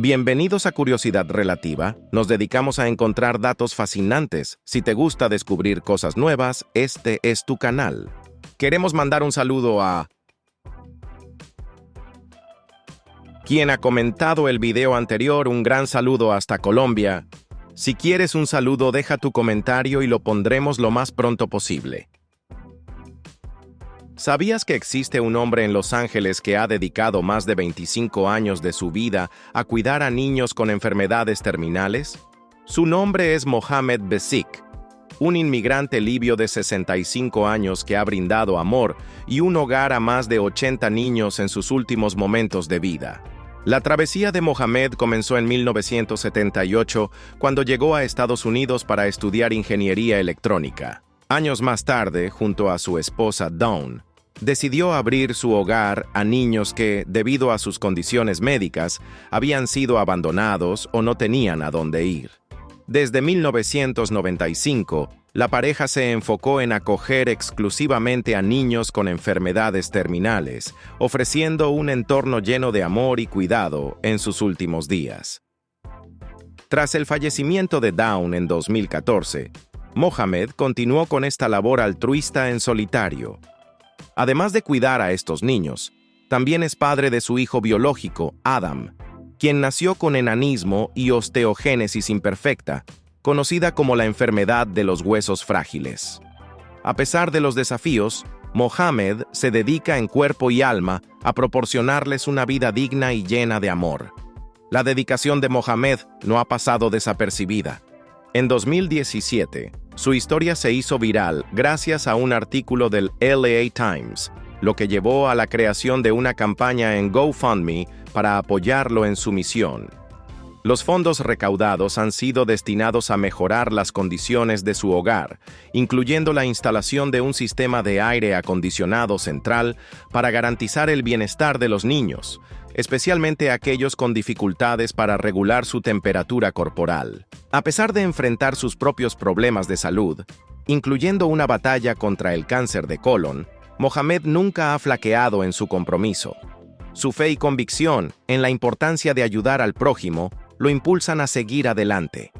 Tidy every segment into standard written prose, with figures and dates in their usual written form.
Bienvenidos a Curiosidad Relativa. Nos dedicamos a encontrar datos fascinantes. Si te gusta descubrir cosas nuevas, este es tu canal. Queremos mandar un saludo a quien ha comentado el video anterior. Un gran saludo hasta Colombia. Si quieres un saludo, deja tu comentario y lo pondremos lo más pronto posible. ¿Sabías que existe un hombre en Los Ángeles que ha dedicado más de 25 años de su vida a cuidar a niños con enfermedades terminales? Su nombre es Mohamed Besik, un inmigrante libio de 65 años que ha brindado amor y un hogar a más de 80 niños en sus últimos momentos de vida. La travesía de Mohamed comenzó en 1978, cuando llegó a Estados Unidos para estudiar ingeniería electrónica. Años más tarde, junto a su esposa Dawn, decidió abrir su hogar a niños que, debido a sus condiciones médicas, habían sido abandonados o no tenían a dónde ir. Desde 1995, la pareja se enfocó en acoger exclusivamente a niños con enfermedades terminales, ofreciendo un entorno lleno de amor y cuidado en sus últimos días. Tras el fallecimiento de Dawn en 2014, Mohamed continuó con esta labor altruista en solitario. Además de cuidar a estos niños, también es padre de su hijo biológico, Adam, quien nació con enanismo y osteogénesis imperfecta, conocida como la enfermedad de los huesos frágiles. A pesar de los desafíos, Mohamed se dedica en cuerpo y alma a proporcionarles una vida digna y llena de amor. La dedicación de Mohamed no ha pasado desapercibida. En 2017, su historia se hizo viral gracias a un artículo del LA Times, lo que llevó a la creación de una campaña en GoFundMe para apoyarlo en su misión. Los fondos recaudados han sido destinados a mejorar las condiciones de su hogar, incluyendo la instalación de un sistema de aire acondicionado central para garantizar el bienestar de los niños, especialmente aquellos con dificultades para regular su temperatura corporal. A pesar de enfrentar sus propios problemas de salud, incluyendo una batalla contra el cáncer de colon, Mohamed nunca ha flaqueado en su compromiso. Su fe y convicción en la importancia de ayudar al prójimo lo impulsan a seguir adelante.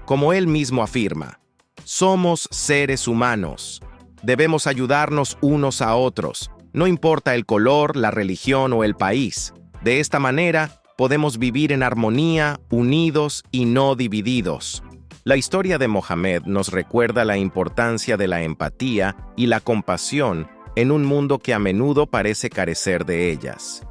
Como él mismo afirma, somos seres humanos. Debemos ayudarnos unos a otros, no importa el color, la religión o el país. De esta manera, podemos vivir en armonía, unidos y no divididos. La historia de Mohamed nos recuerda la importancia de la empatía y la compasión en un mundo que a menudo parece carecer de ellas.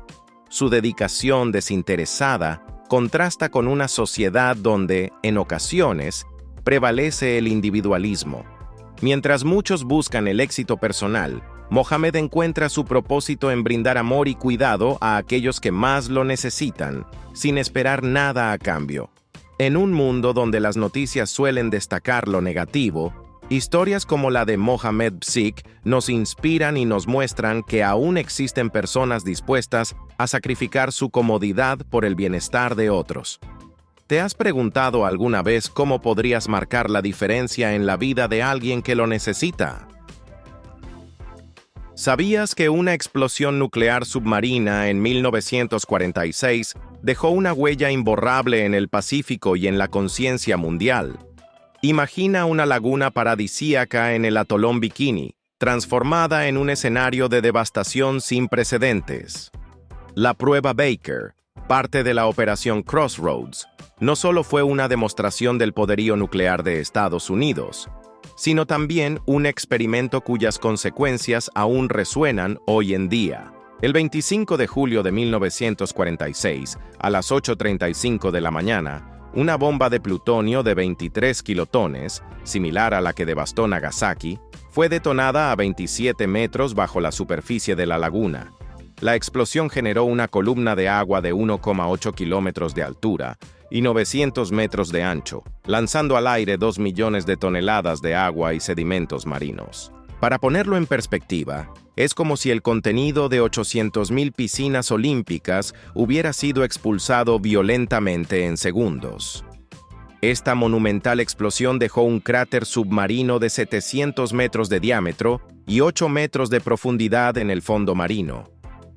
Su dedicación desinteresada contrasta con una sociedad donde, en ocasiones, prevalece el individualismo. Mientras muchos buscan el éxito personal, Mohamed encuentra su propósito en brindar amor y cuidado a aquellos que más lo necesitan, sin esperar nada a cambio. En un mundo donde las noticias suelen destacar lo negativo, historias como la de Mohamed Besik nos inspiran y nos muestran que aún existen personas dispuestas a sacrificar su comodidad por el bienestar de otros. ¿Te has preguntado alguna vez cómo podrías marcar la diferencia en la vida de alguien que lo necesita? ¿Sabías que una explosión nuclear submarina en 1946 dejó una huella imborrable en el Pacífico y en la conciencia mundial? Imagina una laguna paradisíaca en el atolón Bikini, transformada en un escenario de devastación sin precedentes. La prueba Baker, parte de la operación Crossroads, no solo fue una demostración del poderío nuclear de Estados Unidos, sino también un experimento cuyas consecuencias aún resuenan hoy en día. El 25 de julio de 1946, a las 8:35 de la mañana, una bomba de plutonio de 23 kilotones, similar a la que devastó Nagasaki, fue detonada a 27 metros bajo la superficie de la laguna. La explosión generó una columna de agua de 1,8 kilómetros de altura y 900 metros de ancho, lanzando al aire 2 millones de toneladas de agua y sedimentos marinos. Para ponerlo en perspectiva, es como si el contenido de 800,000 piscinas olímpicas hubiera sido expulsado violentamente en segundos. Esta monumental explosión dejó un cráter submarino de 700 metros de diámetro y 8 metros de profundidad en el fondo marino.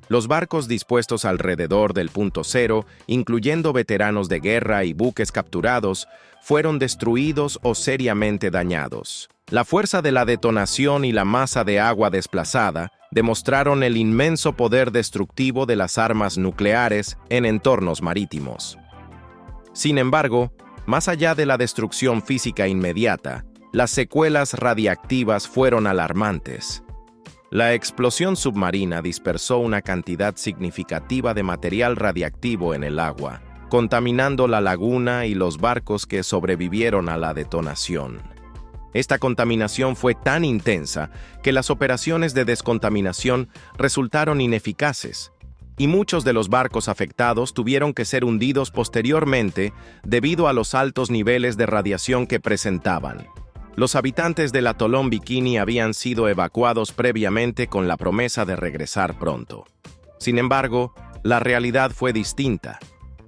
Los barcos dispuestos alrededor del punto cero, incluyendo veteranos de guerra y buques capturados, fueron destruidos o seriamente dañados. La fuerza de la detonación y la masa de agua desplazada demostraron el inmenso poder destructivo de las armas nucleares en entornos marítimos. Sin embargo, más allá de la destrucción física inmediata, las secuelas radiactivas fueron alarmantes. La explosión submarina dispersó una cantidad significativa de material radiactivo en el agua, contaminando la laguna y los barcos que sobrevivieron a la detonación. Esta contaminación fue tan intensa que las operaciones de descontaminación resultaron ineficaces, y muchos de los barcos afectados tuvieron que ser hundidos posteriormente debido a los altos niveles de radiación que presentaban. Los habitantes del atolón Bikini habían sido evacuados previamente con la promesa de regresar pronto. Sin embargo, la realidad fue distinta.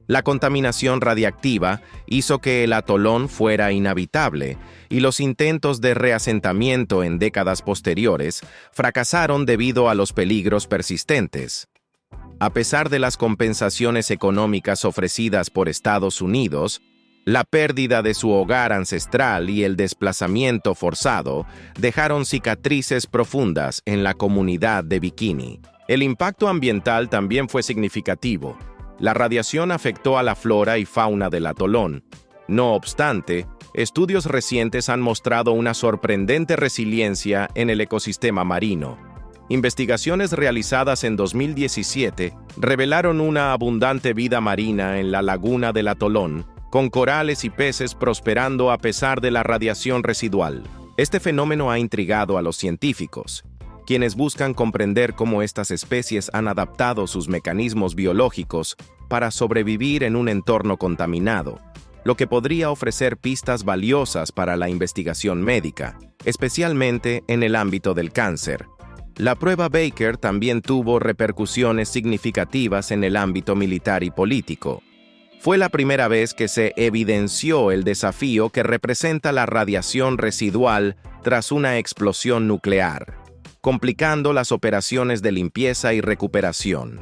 La contaminación radiactiva hizo que el atolón fuera inhabitable y los intentos de reasentamiento en décadas posteriores fracasaron debido a los peligros persistentes. A pesar de las compensaciones económicas ofrecidas por Estados Unidos, la pérdida de su hogar ancestral y el desplazamiento forzado dejaron cicatrices profundas en la comunidad de Bikini. El impacto ambiental también fue significativo. La radiación afectó a la flora y fauna del atolón. No obstante, estudios recientes han mostrado una sorprendente resiliencia en el ecosistema marino. Investigaciones realizadas en 2017 revelaron una abundante vida marina en la laguna del atolón, con corales y peces prosperando a pesar de la radiación residual. Este fenómeno ha intrigado a los científicos, quienes buscan comprender cómo estas especies han adaptado sus mecanismos biológicos para sobrevivir en un entorno contaminado, lo que podría ofrecer pistas valiosas para la investigación médica, especialmente en el ámbito del cáncer. La prueba Baker también tuvo repercusiones significativas en el ámbito militar y político. Fue la primera vez que se evidenció el desafío que representa la radiación residual tras una explosión nuclear, complicando las operaciones de limpieza y recuperación.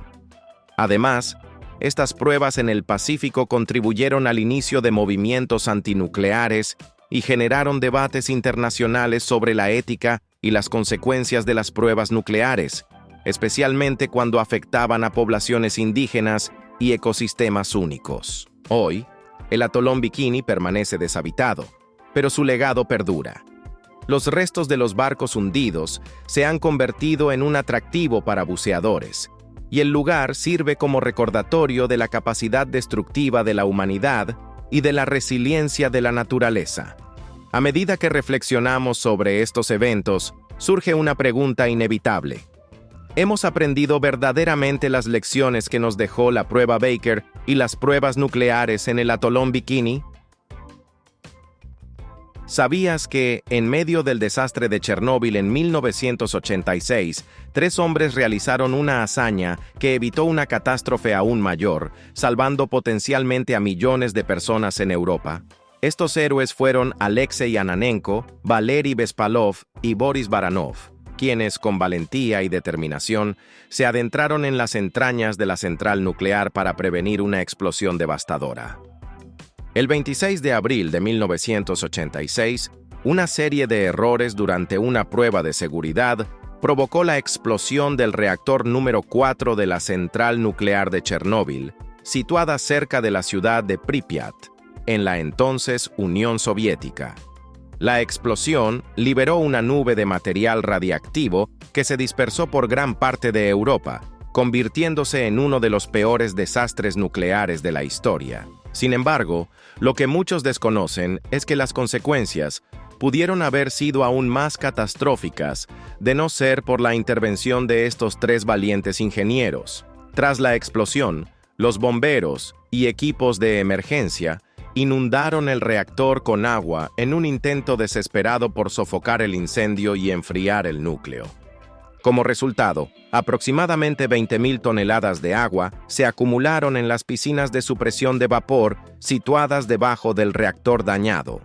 Además, estas pruebas en el Pacífico contribuyeron al inicio de movimientos antinucleares y generaron debates internacionales sobre la ética y las consecuencias de las pruebas nucleares, especialmente cuando afectaban a poblaciones indígenas y ecosistemas únicos. Hoy, el atolón Bikini permanece deshabitado, pero su legado perdura. Los restos de los barcos hundidos se han convertido en un atractivo para buceadores, y el lugar sirve como recordatorio de la capacidad destructiva de la humanidad y de la resiliencia de la naturaleza. A medida que reflexionamos sobre estos eventos, surge una pregunta inevitable. ¿Hemos aprendido verdaderamente las lecciones que nos dejó la prueba Baker y las pruebas nucleares en el atolón Bikini? ¿Sabías que, en medio del desastre de Chernóbil en 1986, 3 hombres realizaron una hazaña que evitó una catástrofe aún mayor, salvando potencialmente a millones de personas en Europa? Estos héroes fueron Alexei Ananenko, Valery Bespalov y Boris Baranov, quienes, con valentía y determinación, se adentraron en las entrañas de la central nuclear para prevenir una explosión devastadora. El 26 de abril de 1986, una serie de errores durante una prueba de seguridad provocó la explosión del reactor número 4 de la central nuclear de Chernóbil, situada cerca de la ciudad de Pripyat, en la entonces Unión Soviética. La explosión liberó una nube de material radiactivo que se dispersó por gran parte de Europa, convirtiéndose en uno de los peores desastres nucleares de la historia. Sin embargo, lo que muchos desconocen es que las consecuencias pudieron haber sido aún más catastróficas de no ser por la intervención de estos 3 valientes ingenieros. Tras la explosión, los bomberos y equipos de emergencia inundaron el reactor con agua en un intento desesperado por sofocar el incendio y enfriar el núcleo. Como resultado, aproximadamente 20.000 toneladas de agua se acumularon en las piscinas de supresión de vapor situadas debajo del reactor dañado.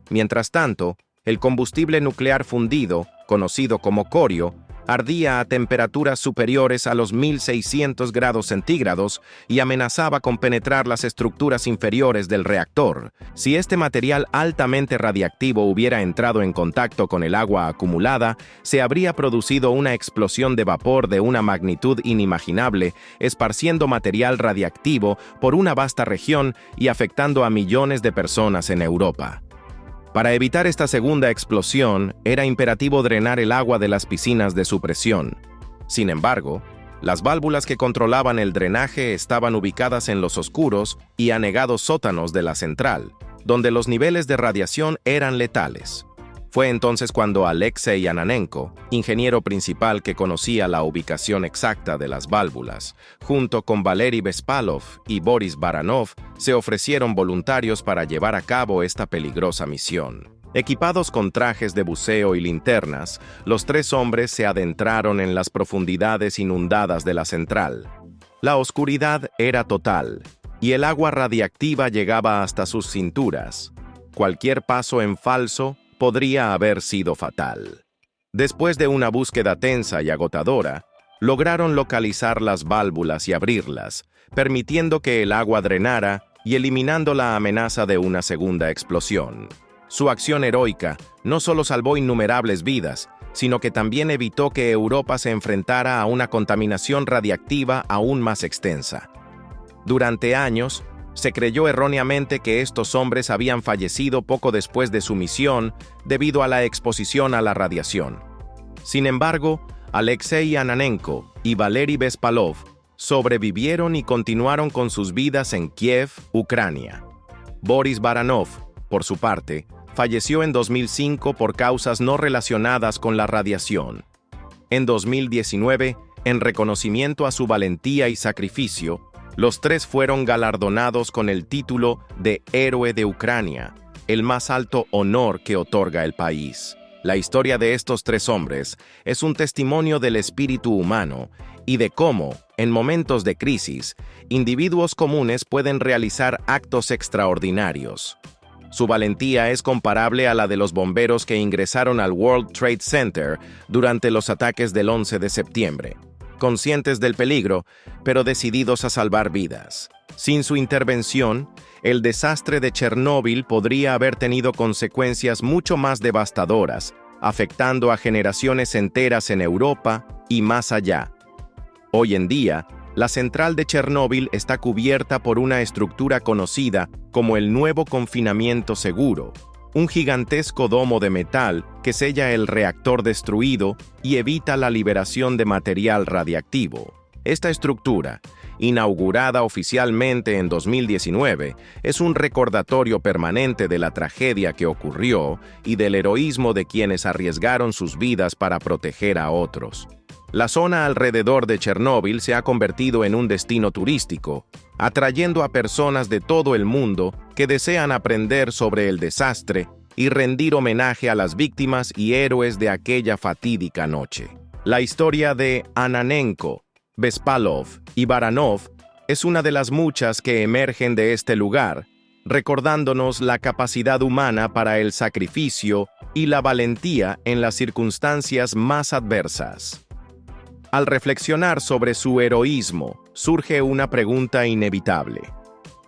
Mientras tanto, el combustible nuclear fundido, conocido como corio, Ardía a temperaturas superiores a los 1600 grados centígrados y amenazaba con penetrar las estructuras inferiores del reactor. Si este material altamente radiactivo hubiera entrado en contacto con el agua acumulada, se habría producido una explosión de vapor de una magnitud inimaginable, esparciendo material radiactivo por una vasta región y afectando a millones de personas en Europa. Para evitar esta segunda explosión, era imperativo drenar el agua de las piscinas de supresión. Sin embargo, las válvulas que controlaban el drenaje estaban ubicadas en los oscuros y anegados sótanos de la central, donde los niveles de radiación eran letales. Fue entonces cuando Alexei Ananenko, ingeniero principal que conocía la ubicación exacta de las válvulas, junto con Valery Bespalov y Boris Baranov, se ofrecieron voluntarios para llevar a cabo esta peligrosa misión. Equipados con trajes de buceo y linternas, los tres hombres se adentraron en las profundidades inundadas de la central. La oscuridad era total, y el agua radiactiva llegaba hasta sus cinturas. Cualquier paso en falso podría haber sido fatal. Después de una búsqueda tensa y agotadora, lograron localizar las válvulas y abrirlas, permitiendo que el agua drenara y eliminando la amenaza de una segunda explosión. Su acción heroica no solo salvó innumerables vidas, sino que también evitó que Europa se enfrentara a una contaminación radiactiva aún más extensa. Durante años, se creyó erróneamente que estos hombres habían fallecido poco después de su misión debido a la exposición a la radiación. Sin embargo, Alexei Ananenko y Valery Bespalov sobrevivieron y continuaron con sus vidas en Kiev, Ucrania. Boris Baranov, por su parte, falleció en 2005 por causas no relacionadas con la radiación. En 2019, en reconocimiento a su valentía y sacrificio, los tres fueron galardonados con el título de Héroe de Ucrania, el más alto honor que otorga el país. La historia de estos tres hombres es un testimonio del espíritu humano y de cómo, en momentos de crisis, individuos comunes pueden realizar actos extraordinarios. Su valentía es comparable a la de los bomberos que ingresaron al World Trade Center durante los ataques del 11 de septiembre. Conscientes del peligro, pero decididos a salvar vidas. Sin su intervención, el desastre de Chernóbil podría haber tenido consecuencias mucho más devastadoras, afectando a generaciones enteras en Europa y más allá. Hoy en día, la central de Chernóbil está cubierta por una estructura conocida como el nuevo confinamiento seguro, un gigantesco domo de metal que sella el reactor destruido y evita la liberación de material radiactivo. Esta estructura, inaugurada oficialmente en 2019, es un recordatorio permanente de la tragedia que ocurrió y del heroísmo de quienes arriesgaron sus vidas para proteger a otros. La zona alrededor de Chernóbil se ha convertido en un destino turístico, atrayendo a personas de todo el mundo que desean aprender sobre el desastre y rendir homenaje a las víctimas y héroes de aquella fatídica noche. La historia de Ananenko, Bespalov y Baranov es una de las muchas que emergen de este lugar, recordándonos la capacidad humana para el sacrificio y la valentía en las circunstancias más adversas. Al reflexionar sobre su heroísmo, surge una pregunta inevitable.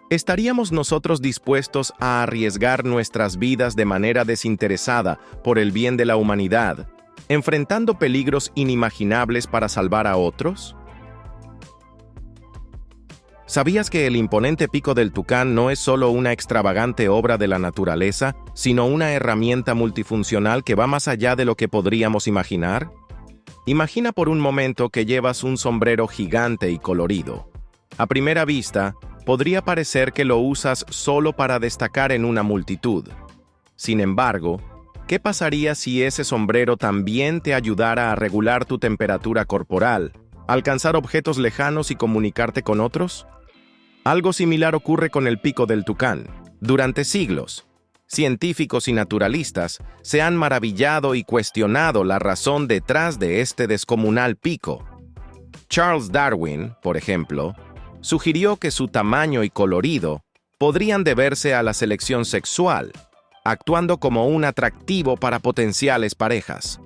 ¿Estaríamos nosotros dispuestos a arriesgar nuestras vidas de manera desinteresada por el bien de la humanidad, enfrentando peligros inimaginables para salvar a otros? ¿Sabías que el imponente pico del Tucán no es solo una extravagante obra de la naturaleza, sino una herramienta multifuncional que va más allá de lo que podríamos imaginar? Imagina por un momento que llevas un sombrero gigante y colorido. A primera vista, podría parecer que lo usas solo para destacar en una multitud. Sin embargo, ¿qué pasaría si ese sombrero también te ayudara a regular tu temperatura corporal, alcanzar objetos lejanos y comunicarte con otros? Algo similar ocurre con el pico del Tucán. Durante siglos, científicos y naturalistas se han maravillado y cuestionado la razón detrás de este descomunal pico. Charles Darwin, por ejemplo, sugirió que su tamaño y colorido podrían deberse a la selección sexual, actuando como un atractivo para potenciales parejas.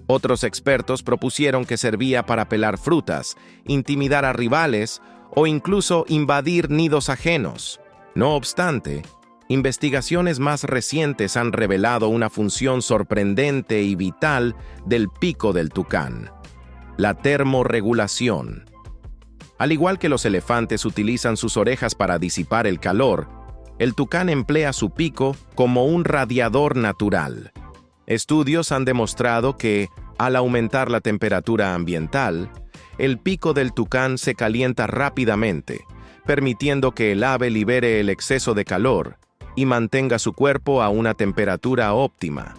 Otros expertos propusieron que servía para pelar frutas, intimidar a rivales o incluso invadir nidos ajenos. No obstante, investigaciones más recientes han revelado una función sorprendente y vital del pico del tucán: la termorregulación. Al igual que los elefantes utilizan sus orejas para disipar el calor, el tucán emplea su pico como un radiador natural. Estudios han demostrado que, al aumentar la temperatura ambiental, el pico del tucán se calienta rápidamente, permitiendo que el ave libere el exceso de calor y mantenga su cuerpo a una temperatura óptima.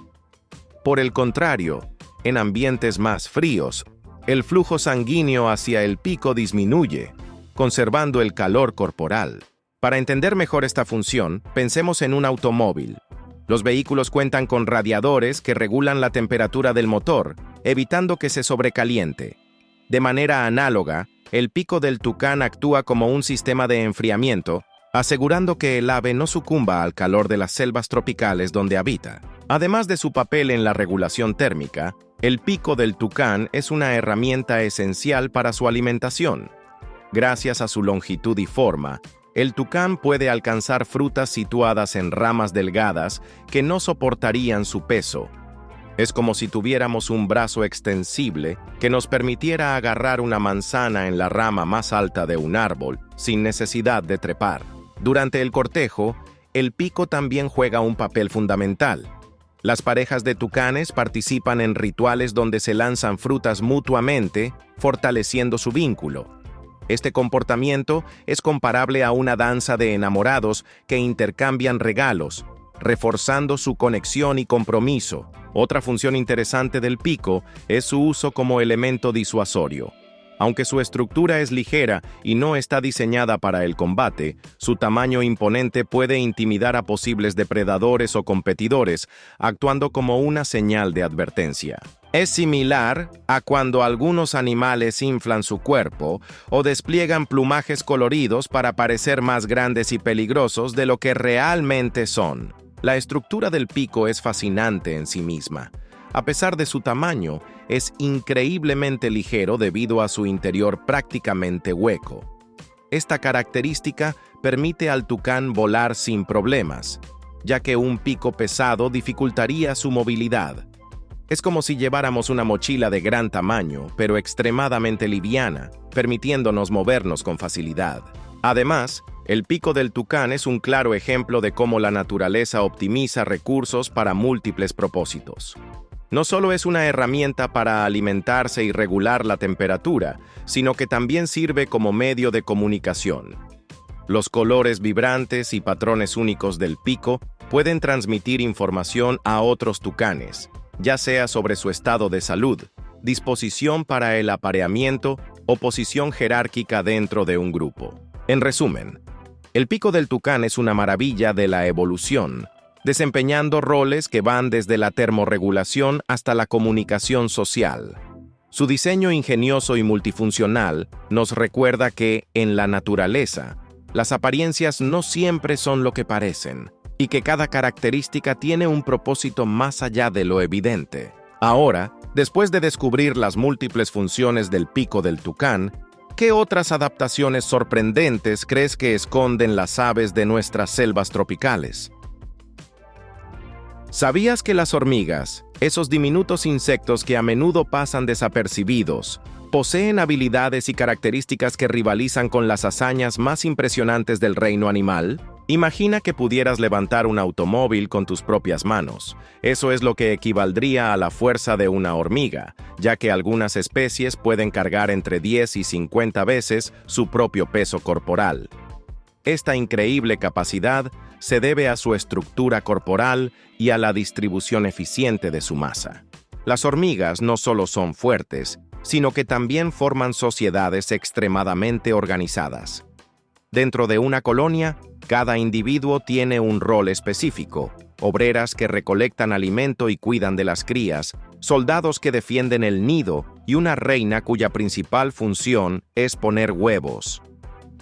Por el contrario, en ambientes más fríos, el flujo sanguíneo hacia el pico disminuye, conservando el calor corporal. Para entender mejor esta función, pensemos en un automóvil. Los vehículos cuentan con radiadores que regulan la temperatura del motor, evitando que se sobrecaliente. De manera análoga, el pico del tucán actúa como un sistema de enfriamiento, asegurando que el ave no sucumba al calor de las selvas tropicales donde habita. Además de su papel en la regulación térmica, el pico del tucán es una herramienta esencial para su alimentación. Gracias a su longitud y forma, el tucán puede alcanzar frutas situadas en ramas delgadas que no soportarían su peso. Es como si tuviéramos un brazo extensible que nos permitiera agarrar una manzana en la rama más alta de un árbol, sin necesidad de trepar. Durante el cortejo, el pico también juega un papel fundamental. Las parejas de tucanes participan en rituales donde se lanzan frutas mutuamente, fortaleciendo su vínculo. Este comportamiento es comparable a una danza de enamorados que intercambian regalos, reforzando su conexión y compromiso. Otra función interesante del pico es su uso como elemento disuasorio. Aunque su estructura es ligera y no está diseñada para el combate, su tamaño imponente puede intimidar a posibles depredadores o competidores, actuando como una señal de advertencia. Es similar a cuando algunos animales inflan su cuerpo o despliegan plumajes coloridos para parecer más grandes y peligrosos de lo que realmente son. La estructura del pico es fascinante en sí misma. A pesar de su tamaño, es increíblemente ligero debido a su interior prácticamente hueco. Esta característica permite al tucán volar sin problemas, ya que un pico pesado dificultaría su movilidad. Es como si lleváramos una mochila de gran tamaño, pero extremadamente liviana, permitiéndonos movernos con facilidad. Además, el pico del tucán es un claro ejemplo de cómo la naturaleza optimiza recursos para múltiples propósitos. No solo es una herramienta para alimentarse y regular la temperatura, sino que también sirve como medio de comunicación. Los colores vibrantes y patrones únicos del pico pueden transmitir información a otros tucanes, ya sea sobre su estado de salud, disposición para el apareamiento o posición jerárquica dentro de un grupo. En resumen, el pico del tucán es una maravilla de la evolución, desempeñando roles que van desde la termorregulación hasta la comunicación social. Su diseño ingenioso y multifuncional nos recuerda que, en la naturaleza, las apariencias no siempre son lo que parecen, y que cada característica tiene un propósito más allá de lo evidente. Ahora, después de descubrir las múltiples funciones del pico del tucán, ¿qué otras adaptaciones sorprendentes crees que esconden las aves de nuestras selvas tropicales? ¿Sabías que las hormigas, esos diminutos insectos que a menudo pasan desapercibidos, poseen habilidades y características que rivalizan con las hazañas más impresionantes del reino animal? Imagina que pudieras levantar un automóvil con tus propias manos. Eso es lo que equivaldría a la fuerza de una hormiga, ya que algunas especies pueden cargar entre 10 y 50 veces su propio peso corporal. Esta increíble capacidad se debe a su estructura corporal y a la distribución eficiente de su masa. Las hormigas no solo son fuertes, sino que también forman sociedades extremadamente organizadas. Dentro de una colonia, cada individuo tiene un rol específico: obreras que recolectan alimento y cuidan de las crías, soldados que defienden el nido y una reina cuya principal función es poner huevos.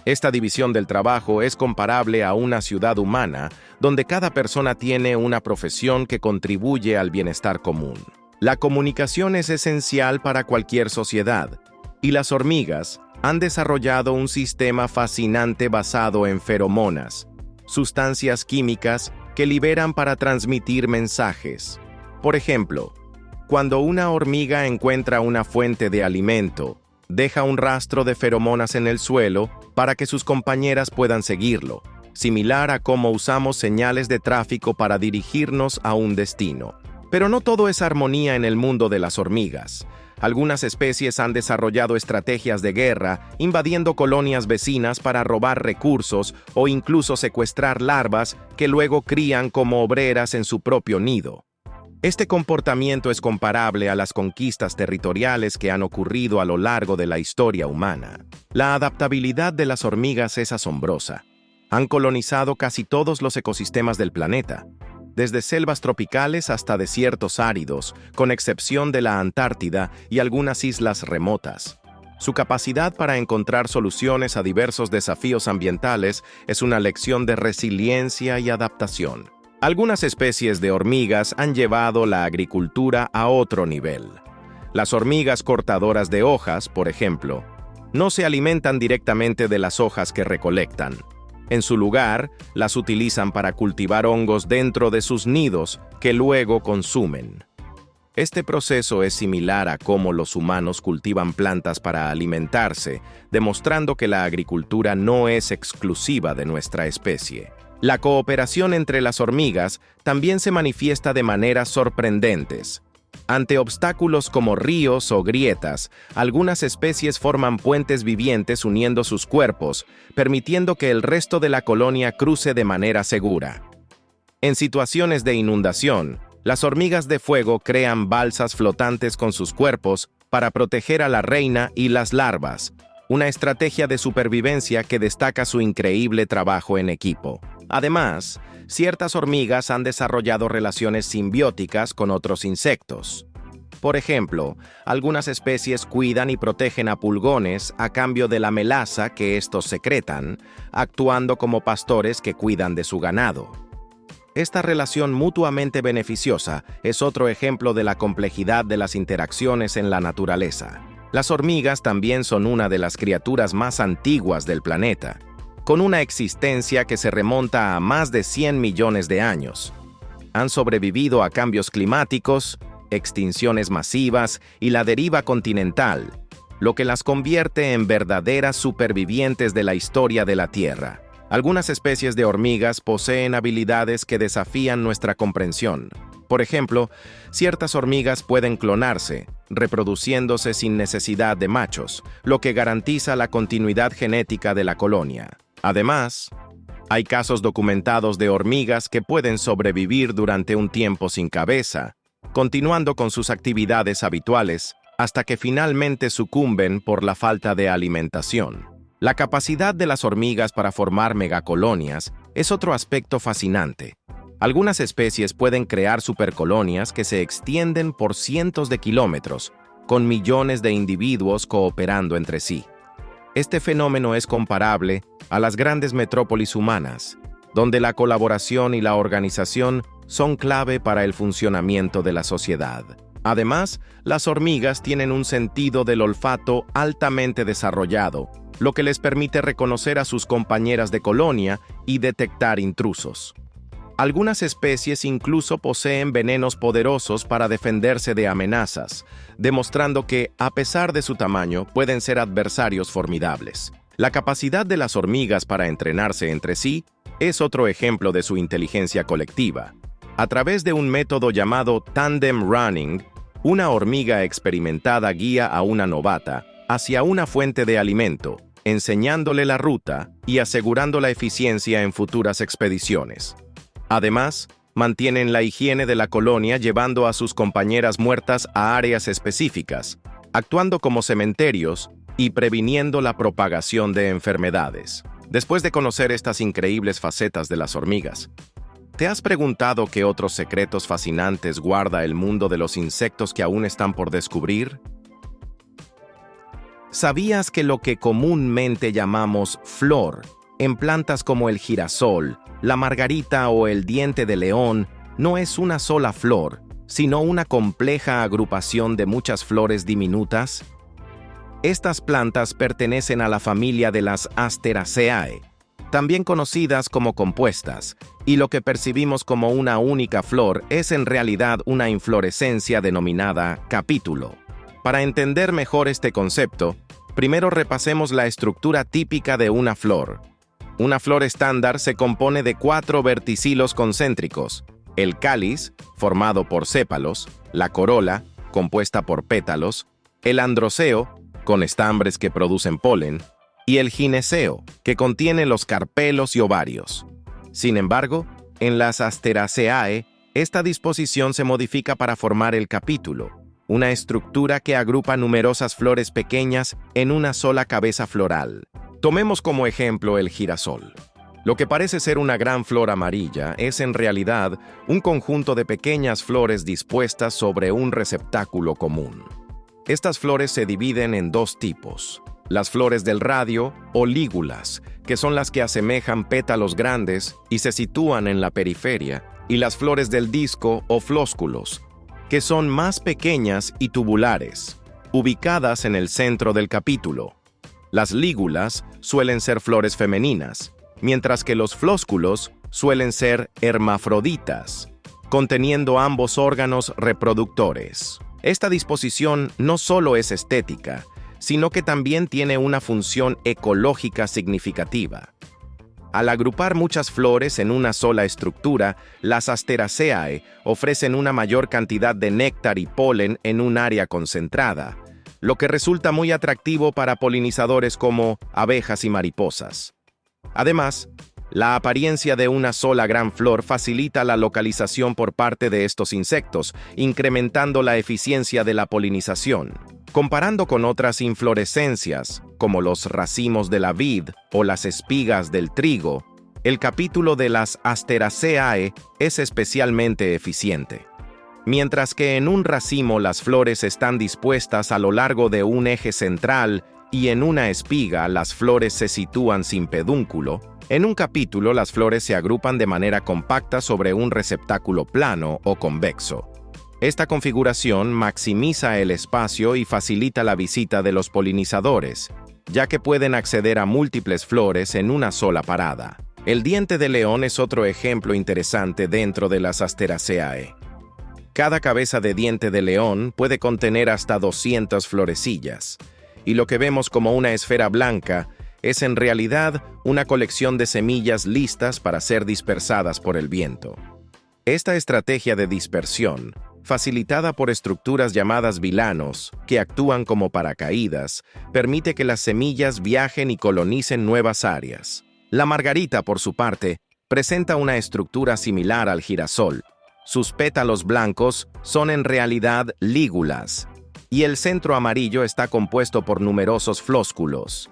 Esta división del trabajo es comparable a una ciudad humana, donde cada persona tiene una profesión que contribuye al bienestar común. La comunicación es esencial para cualquier sociedad, y las hormigas han desarrollado un sistema fascinante basado en feromonas, sustancias químicas que liberan para transmitir mensajes. Por ejemplo, cuando una hormiga encuentra una fuente de alimento, deja un rastro de feromonas en el suelo para que sus compañeras puedan seguirlo, similar a cómo usamos señales de tráfico para dirigirnos a un destino. Pero no todo es armonía en el mundo de las hormigas. Algunas especies han desarrollado estrategias de guerra, invadiendo colonias vecinas para robar recursos o incluso secuestrar larvas que luego crían como obreras en su propio nido. Este comportamiento es comparable a las conquistas territoriales que han ocurrido a lo largo de la historia humana. La adaptabilidad de las hormigas es asombrosa. Han colonizado casi todos los ecosistemas del planeta, desde selvas tropicales hasta desiertos áridos, con excepción de la Antártida y algunas islas remotas. Su capacidad para encontrar soluciones a diversos desafíos ambientales es una lección de resiliencia y adaptación. Algunas especies de hormigas han llevado la agricultura a otro nivel. Las hormigas cortadoras de hojas, por ejemplo, no se alimentan directamente de las hojas que recolectan. En su lugar, las utilizan para cultivar hongos dentro de sus nidos que luego consumen. Este proceso es similar a cómo los humanos cultivan plantas para alimentarse, demostrando que la agricultura no es exclusiva de nuestra especie. La cooperación entre las hormigas también se manifiesta de maneras sorprendentes. Ante obstáculos como ríos o grietas, algunas especies forman puentes vivientes uniendo sus cuerpos, permitiendo que el resto de la colonia cruce de manera segura. En situaciones de inundación, las hormigas de fuego crean balsas flotantes con sus cuerpos para proteger a la reina y las larvas, una estrategia de supervivencia que destaca su increíble trabajo en equipo. Además, ciertas hormigas han desarrollado relaciones simbióticas con otros insectos. Por ejemplo, algunas especies cuidan y protegen a pulgones a cambio de la melaza que estos secretan, actuando como pastores que cuidan de su ganado. Esta relación mutuamente beneficiosa es otro ejemplo de la complejidad de las interacciones en la naturaleza. Las hormigas también son una de las criaturas más antiguas del planeta, con una existencia que se remonta a más de 100 millones de años. Han sobrevivido a cambios climáticos, extinciones masivas y la deriva continental, lo que las convierte en verdaderas supervivientes de la historia de la Tierra. Algunas especies de hormigas poseen habilidades que desafían nuestra comprensión. Por ejemplo, ciertas hormigas pueden clonarse, reproduciéndose sin necesidad de machos, lo que garantiza la continuidad genética de la colonia. Además, hay casos documentados de hormigas que pueden sobrevivir durante un tiempo sin cabeza, continuando con sus actividades habituales hasta que finalmente sucumben por la falta de alimentación. La capacidad de las hormigas para formar megacolonias es otro aspecto fascinante. Algunas especies pueden crear supercolonias que se extienden por cientos de kilómetros, con millones de individuos cooperando entre sí. Este fenómeno es comparable a las grandes metrópolis humanas, donde la colaboración y la organización son clave para el funcionamiento de la sociedad. Además, las hormigas tienen un sentido del olfato altamente desarrollado, lo que les permite reconocer a sus compañeras de colonia y detectar intrusos. Algunas especies incluso poseen venenos poderosos para defenderse de amenazas, demostrando que, a pesar de su tamaño, pueden ser adversarios formidables. La capacidad de las hormigas para entrenarse entre sí es otro ejemplo de su inteligencia colectiva. A través de un método llamado tandem running, una hormiga experimentada guía a una novata hacia una fuente de alimento, enseñándole la ruta y asegurando la eficiencia en futuras expediciones. Además, mantienen la higiene de la colonia llevando a sus compañeras muertas a áreas específicas, actuando como cementerios y previniendo la propagación de enfermedades. Después de conocer estas increíbles facetas de las hormigas, ¿te has preguntado qué otros secretos fascinantes guarda el mundo de los insectos que aún están por descubrir? ¿Sabías que lo que comúnmente llamamos flor en plantas como el girasol, la margarita o el diente de león no es una sola flor, sino una compleja agrupación de muchas flores diminutas? Estas plantas pertenecen a la familia de las Asteraceae, también conocidas como compuestas, y lo que percibimos como una única flor es en realidad una inflorescencia denominada capítulo. Para entender mejor este concepto, primero repasemos la estructura típica de una flor. Una flor estándar se compone de 4 verticilos concéntricos: el cáliz, formado por sépalos; la corola, compuesta por pétalos; el androceo, con estambres que producen polen; y el gineceo, que contiene los carpelos y ovarios. Sin embargo, en las Asteraceae, esta disposición se modifica para formar el capítulo, una estructura que agrupa numerosas flores pequeñas en una sola cabeza floral. Tomemos como ejemplo el girasol. Lo que parece ser una gran flor amarilla es en realidad un conjunto de pequeñas flores dispuestas sobre un receptáculo común. Estas flores se dividen en 2 tipos: las flores del radio o lígulas, que son las que asemejan pétalos grandes y se sitúan en la periferia, y las flores del disco o flósculos, que son más pequeñas y tubulares, ubicadas en el centro del capítulo. Las lígulas suelen ser flores femeninas, mientras que los flósculos suelen ser hermafroditas, conteniendo ambos órganos reproductores. Esta disposición no solo es estética, sino que también tiene una función ecológica significativa. Al agrupar muchas flores en una sola estructura, las Asteraceae ofrecen una mayor cantidad de néctar y polen en un área concentrada, lo que resulta muy atractivo para polinizadores como abejas y mariposas. Además, la apariencia de una sola gran flor facilita la localización por parte de estos insectos, incrementando la eficiencia de la polinización. Comparando con otras inflorescencias, como los racimos de la vid o las espigas del trigo, el capítulo de las Asteraceae es especialmente eficiente. Mientras que en un racimo las flores están dispuestas a lo largo de un eje central y en una espiga las flores se sitúan sin pedúnculo, en un capítulo las flores se agrupan de manera compacta sobre un receptáculo plano o convexo. Esta configuración maximiza el espacio y facilita la visita de los polinizadores, ya que pueden acceder a múltiples flores en una sola parada. El diente de león es otro ejemplo interesante dentro de las Asteraceae. Cada cabeza de diente de león puede contener hasta 200 florecillas, y lo que vemos como una esfera blanca es en realidad una colección de semillas listas para ser dispersadas por el viento. Esta estrategia de dispersión, facilitada por estructuras llamadas vilanos, que actúan como paracaídas, permite que las semillas viajen y colonicen nuevas áreas. La margarita, por su parte, presenta una estructura similar al girasol. Sus pétalos blancos son en realidad lígulas, y el centro amarillo está compuesto por numerosos flósculos.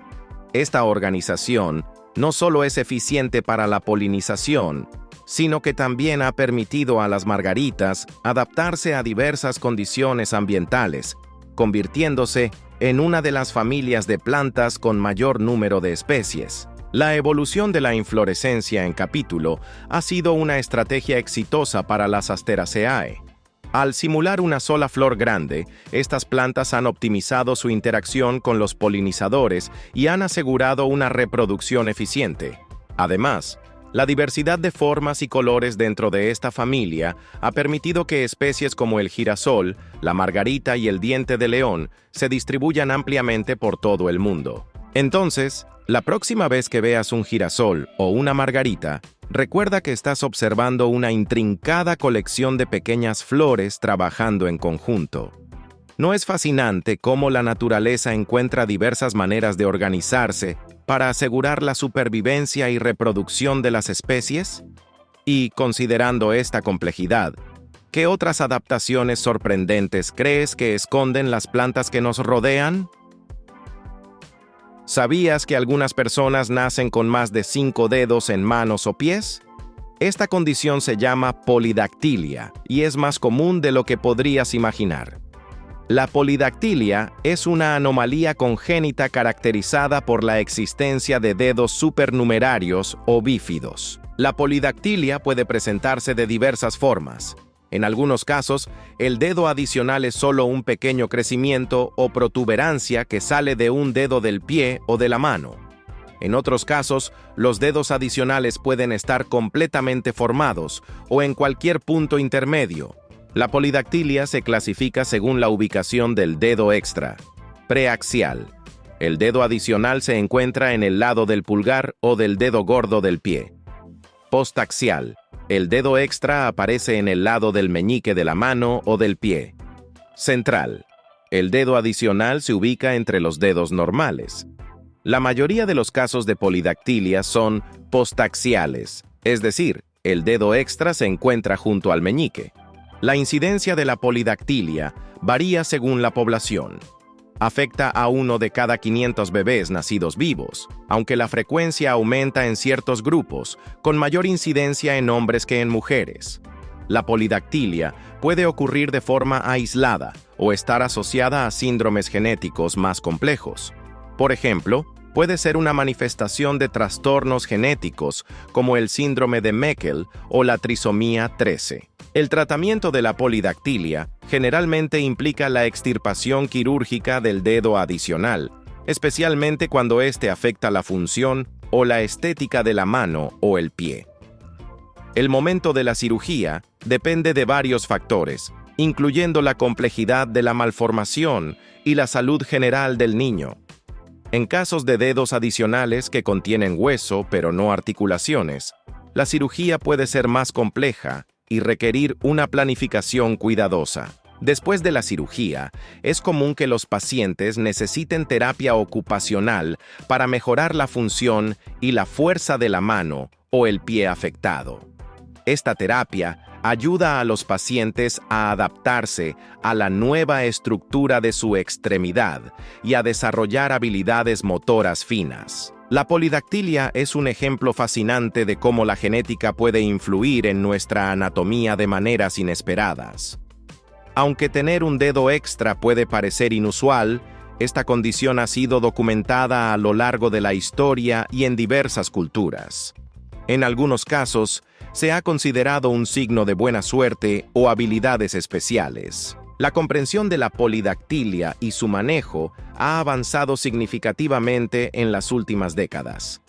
Esta organización no solo es eficiente para la polinización, sino que también ha permitido a las margaritas adaptarse a diversas condiciones ambientales, convirtiéndose en una de las familias de plantas con mayor número de especies. La evolución de la inflorescencia en capítulo ha sido una estrategia exitosa para las Asteraceae. Al simular una sola flor grande, estas plantas han optimizado su interacción con los polinizadores y han asegurado una reproducción eficiente. Además, la diversidad de formas y colores dentro de esta familia ha permitido que especies como el girasol, la margarita y el diente de león se distribuyan ampliamente por todo el mundo. Entonces, la próxima vez que veas un girasol o una margarita, recuerda que estás observando una intrincada colección de pequeñas flores trabajando en conjunto. ¿No es fascinante cómo la naturaleza encuentra diversas maneras de organizarse para asegurar la supervivencia y reproducción de las especies? Y, considerando esta complejidad, ¿qué otras adaptaciones sorprendentes crees que esconden las plantas que nos rodean? ¿Sabías que algunas personas nacen con más de 5 dedos en manos o pies? Esta condición se llama polidactilia y es más común de lo que podrías imaginar. La polidactilia es una anomalía congénita caracterizada por la existencia de dedos supernumerarios o bífidos. La polidactilia puede presentarse de diversas formas. En algunos casos, el dedo adicional es solo un pequeño crecimiento o protuberancia que sale de un dedo del pie o de la mano. En otros casos, los dedos adicionales pueden estar completamente formados o en cualquier punto intermedio. La polidactilia se clasifica según la ubicación del dedo extra. Preaxial. El dedo adicional se encuentra en el lado del pulgar o del dedo gordo del pie. Postaxial. El dedo extra aparece en el lado del meñique de la mano o del pie. Central. El dedo adicional se ubica entre los dedos normales. La mayoría de los casos de polidactilia son postaxiales, es decir, el dedo extra se encuentra junto al meñique. La incidencia de la polidactilia varía según la población. Afecta a 1 de cada 500 bebés nacidos vivos, aunque la frecuencia aumenta en ciertos grupos, con mayor incidencia en hombres que en mujeres. La polidactilia puede ocurrir de forma aislada o estar asociada a síndromes genéticos más complejos. Por ejemplo, puede ser una manifestación de trastornos genéticos como el síndrome de Meckel o la trisomía 13. El tratamiento de la polidactilia generalmente implica la extirpación quirúrgica del dedo adicional, especialmente cuando éste afecta la función o la estética de la mano o el pie. El momento de la cirugía depende de varios factores, incluyendo la complejidad de la malformación y la salud general del niño. En casos de dedos adicionales que contienen hueso pero no articulaciones, la cirugía puede ser más compleja y requerir una planificación cuidadosa. Después de la cirugía, es común que los pacientes necesiten terapia ocupacional para mejorar la función y la fuerza de la mano o el pie afectado. Esta terapia ayuda a los pacientes a adaptarse a la nueva estructura de su extremidad y a desarrollar habilidades motoras finas. La polidactilia es un ejemplo fascinante de cómo la genética puede influir en nuestra anatomía de maneras inesperadas. Aunque tener un dedo extra puede parecer inusual, esta condición ha sido documentada a lo largo de la historia y en diversas culturas. En algunos casos, se ha considerado un signo de buena suerte o habilidades especiales. La comprensión de la polidactilia y su manejo ha avanzado significativamente en las últimas décadas.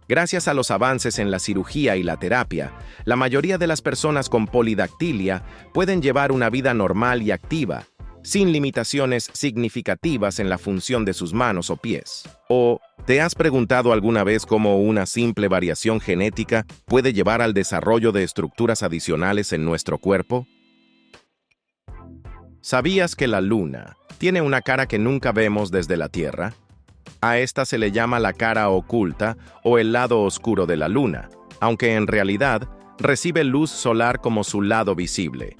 Gracias a los avances en la cirugía y la terapia, la mayoría de las personas con polidactilia pueden llevar una vida normal y activa, sin limitaciones significativas en la función de sus manos o pies. ¿O te has preguntado alguna vez cómo una simple variación genética puede llevar al desarrollo de estructuras adicionales en nuestro cuerpo? ¿Sabías que la Luna tiene una cara que nunca vemos desde la Tierra? A esta se le llama la cara oculta o el lado oscuro de la Luna, aunque en realidad recibe luz solar como su lado visible.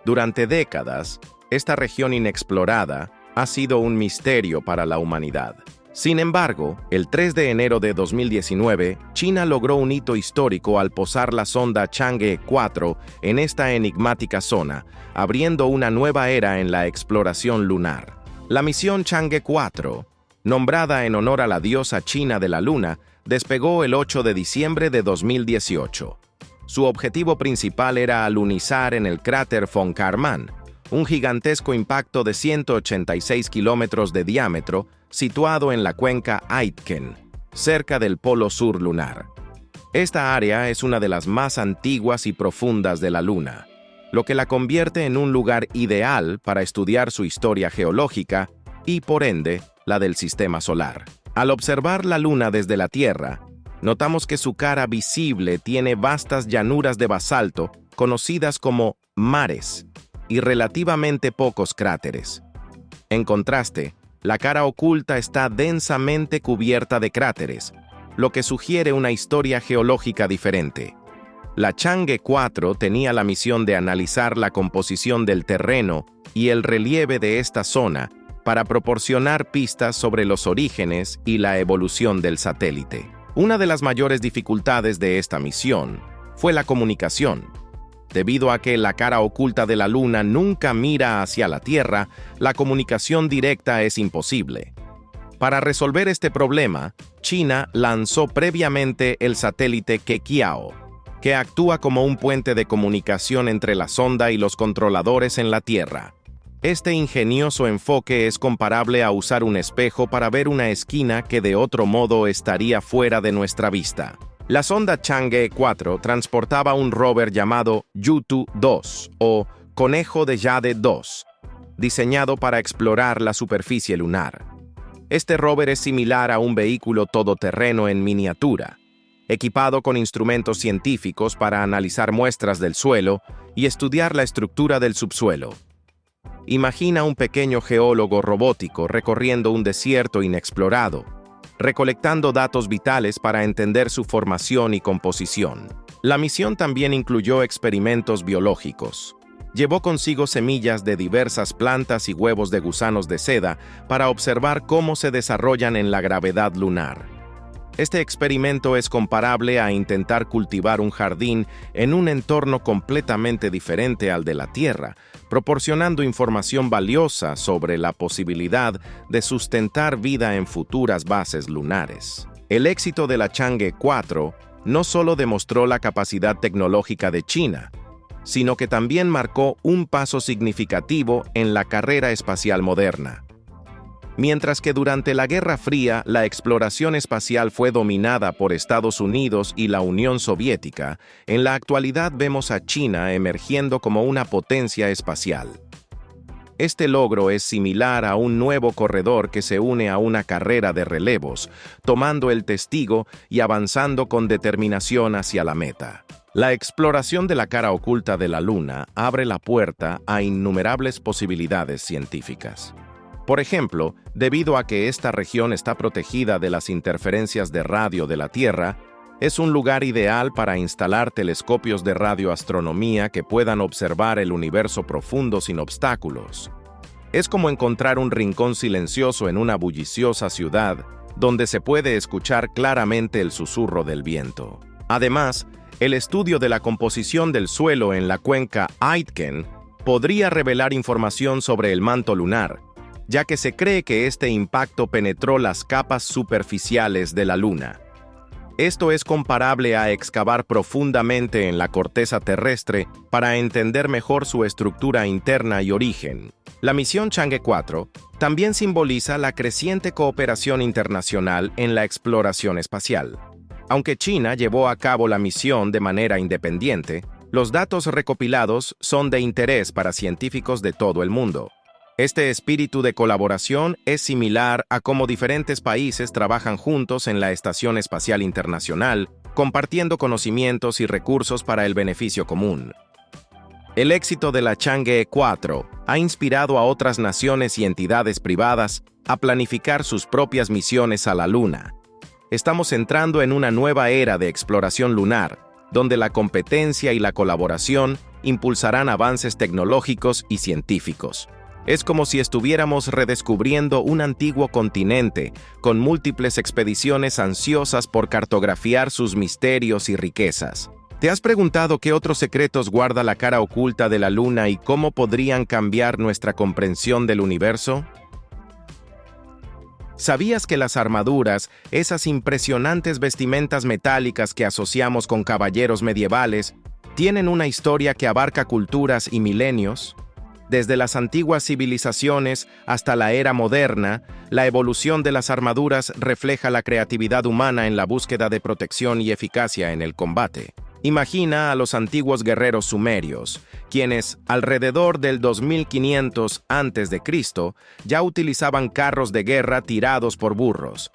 Durante décadas, esta región inexplorada ha sido un misterio para la humanidad. Sin embargo, el 3 de enero de 2019, China logró un hito histórico al posar la sonda Chang'e 4 en esta enigmática zona, abriendo una nueva era en la exploración lunar. La misión Chang'e 4, nombrada en honor a la diosa china de la luna, despegó el 8 de diciembre de 2018. Su objetivo principal era alunizar en el cráter von Karman, un gigantesco impacto de 186 kilómetros de diámetro situado en la cuenca Aitken, cerca del polo sur lunar. Esta área es una de las más antiguas y profundas de la Luna, lo que la convierte en un lugar ideal para estudiar su historia geológica y, por ende, la del sistema solar. Al observar la Luna desde la Tierra, notamos que su cara visible tiene vastas llanuras de basalto conocidas como mares y relativamente pocos cráteres. En contraste, la cara oculta está densamente cubierta de cráteres, lo que sugiere una historia geológica diferente. La Chang'e 4 tenía la misión de analizar la composición del terreno y el relieve de esta zona para proporcionar pistas sobre los orígenes y la evolución del satélite. Una de las mayores dificultades de esta misión fue la comunicación. Debido a que la cara oculta de la Luna nunca mira hacia la Tierra, la comunicación directa es imposible. Para resolver este problema, China lanzó previamente el satélite Queqiao, que actúa como un puente de comunicación entre la sonda y los controladores en la Tierra. Este ingenioso enfoque es comparable a usar un espejo para ver una esquina que de otro modo estaría fuera de nuestra vista. La sonda Chang'e 4 transportaba un rover llamado Yutu 2 o Conejo de Jade 2, diseñado para explorar la superficie lunar. Este rover es similar a un vehículo todoterreno en miniatura, equipado con instrumentos científicos para analizar muestras del suelo y estudiar la estructura del subsuelo. Imagina un pequeño geólogo robótico recorriendo un desierto inexplorado, recolectando datos vitales para entender su formación y composición. La misión también incluyó experimentos biológicos. Llevó consigo semillas de diversas plantas y huevos de gusanos de seda para observar cómo se desarrollan en la gravedad lunar. Este experimento es comparable a intentar cultivar un jardín en un entorno completamente diferente al de la Tierra, proporcionando información valiosa sobre la posibilidad de sustentar vida en futuras bases lunares. El éxito de la Chang'e 4 no solo demostró la capacidad tecnológica de China, sino que también marcó un paso significativo en la carrera espacial moderna. Mientras que durante la Guerra Fría la exploración espacial fue dominada por Estados Unidos y la Unión Soviética, en la actualidad vemos a China emergiendo como una potencia espacial. Este logro es similar a un nuevo corredor que se une a una carrera de relevos, tomando el testigo y avanzando con determinación hacia la meta. La exploración de la cara oculta de la Luna abre la puerta a innumerables posibilidades científicas. Por ejemplo, debido a que esta región está protegida de las interferencias de radio de la Tierra, es un lugar ideal para instalar telescopios de radioastronomía que puedan observar el universo profundo sin obstáculos. Es como encontrar un rincón silencioso en una bulliciosa ciudad, donde se puede escuchar claramente el susurro del viento. Además, el estudio de la composición del suelo en la cuenca Aitken podría revelar información sobre el manto lunar, ya que se cree que este impacto penetró las capas superficiales de la Luna. Esto es comparable a excavar profundamente en la corteza terrestre para entender mejor su estructura interna y origen. La misión Chang'e 4 también simboliza la creciente cooperación internacional en la exploración espacial. Aunque China llevó a cabo la misión de manera independiente, los datos recopilados son de interés para científicos de todo el mundo. Este espíritu de colaboración es similar a cómo diferentes países trabajan juntos en la Estación Espacial Internacional, compartiendo conocimientos y recursos para el beneficio común. El éxito de la Chang'e 4 ha inspirado a otras naciones y entidades privadas a planificar sus propias misiones a la Luna. Estamos entrando en una nueva era de exploración lunar, donde la competencia y la colaboración impulsarán avances tecnológicos y científicos. Es como si estuviéramos redescubriendo un antiguo continente, con múltiples expediciones ansiosas por cartografiar sus misterios y riquezas. ¿Te has preguntado qué otros secretos guarda la cara oculta de la Luna y cómo podrían cambiar nuestra comprensión del universo? ¿Sabías que las armaduras, esas impresionantes vestimentas metálicas que asociamos con caballeros medievales, tienen una historia que abarca culturas y milenios? Desde las antiguas civilizaciones hasta la era moderna, la evolución de las armaduras refleja la creatividad humana en la búsqueda de protección y eficacia en el combate. Imagina a los antiguos guerreros sumerios, quienes, alrededor del 2500 a.C., ya utilizaban carros de guerra tirados por burros.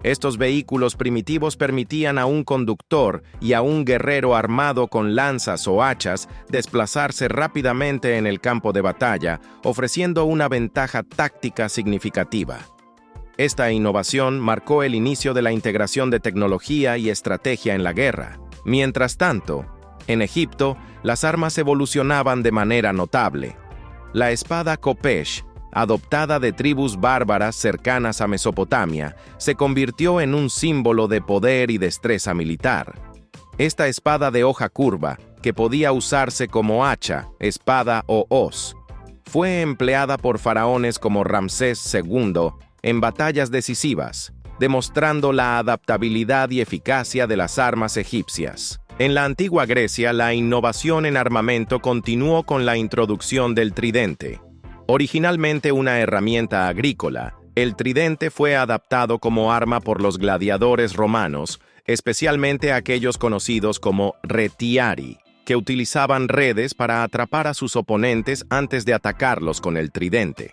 Estos vehículos primitivos permitían a un conductor y a un guerrero armado con lanzas o hachas desplazarse rápidamente en el campo de batalla, ofreciendo una ventaja táctica significativa. Esta innovación marcó el inicio de la integración de tecnología y estrategia en la guerra. Mientras tanto, en Egipto, las armas evolucionaban de manera notable. La espada Khopesh, adoptada de tribus bárbaras cercanas a Mesopotamia, se convirtió en un símbolo de poder y destreza militar. Esta espada de hoja curva, que podía usarse como hacha, espada o hoz, fue empleada por faraones como Ramsés II en batallas decisivas, demostrando la adaptabilidad y eficacia de las armas egipcias. En la antigua Grecia, la innovación en armamento continuó con la introducción del tridente. Originalmente una herramienta agrícola, el tridente fue adaptado como arma por los gladiadores romanos, especialmente aquellos conocidos como retiari, que utilizaban redes para atrapar a sus oponentes antes de atacarlos con el tridente.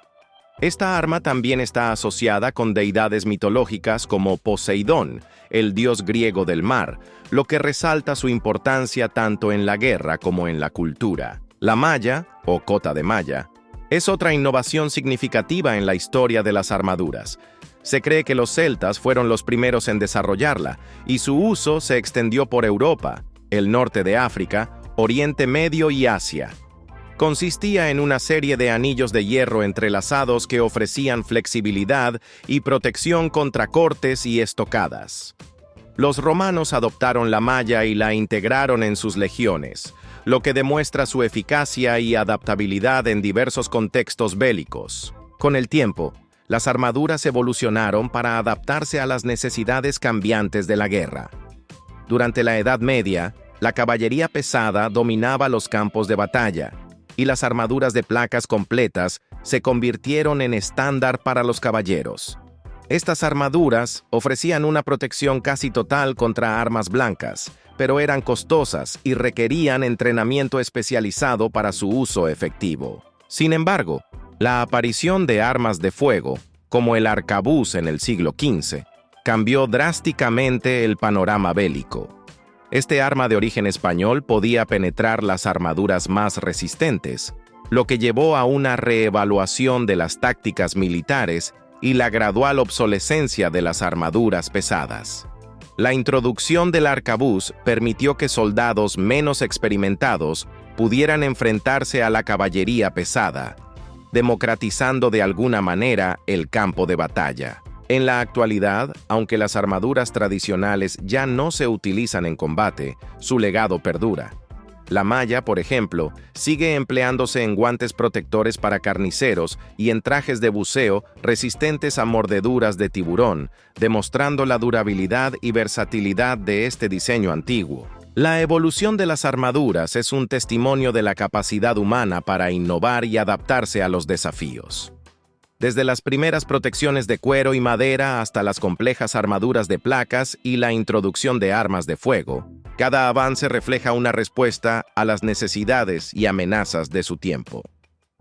Esta arma también está asociada con deidades mitológicas como Poseidón, el dios griego del mar, lo que resalta su importancia tanto en la guerra como en la cultura. La malla, o cota de malla, es otra innovación significativa en la historia de las armaduras. Se cree que los celtas fueron los primeros en desarrollarla, y su uso se extendió por Europa, el norte de África, Oriente Medio y Asia. Consistía en una serie de anillos de hierro entrelazados que ofrecían flexibilidad y protección contra cortes y estocadas. Los romanos adoptaron la malla y la integraron en sus legiones, lo que demuestra su eficacia y adaptabilidad en diversos contextos bélicos. Con el tiempo, las armaduras evolucionaron para adaptarse a las necesidades cambiantes de la guerra. Durante la Edad Media, la caballería pesada dominaba los campos de batalla, y las armaduras de placas completas se convirtieron en estándar para los caballeros. Estas armaduras ofrecían una protección casi total contra armas blancas, pero eran costosas y requerían entrenamiento especializado para su uso efectivo. Sin embargo, la aparición de armas de fuego, como el arcabuz en el siglo XV, cambió drásticamente el panorama bélico. Este arma de origen español podía penetrar las armaduras más resistentes, lo que llevó a una reevaluación de las tácticas militares y la gradual obsolescencia de las armaduras pesadas. La introducción del arcabuz permitió que soldados menos experimentados pudieran enfrentarse a la caballería pesada, democratizando de alguna manera el campo de batalla. En la actualidad, aunque las armaduras tradicionales ya no se utilizan en combate, su legado perdura. La malla, por ejemplo, sigue empleándose en guantes protectores para carniceros y en trajes de buceo resistentes a mordeduras de tiburón, demostrando la durabilidad y versatilidad de este diseño antiguo. La evolución de las armaduras es un testimonio de la capacidad humana para innovar y adaptarse a los desafíos. Desde las primeras protecciones de cuero y madera hasta las complejas armaduras de placas y la introducción de armas de fuego, cada avance refleja una respuesta a las necesidades y amenazas de su tiempo.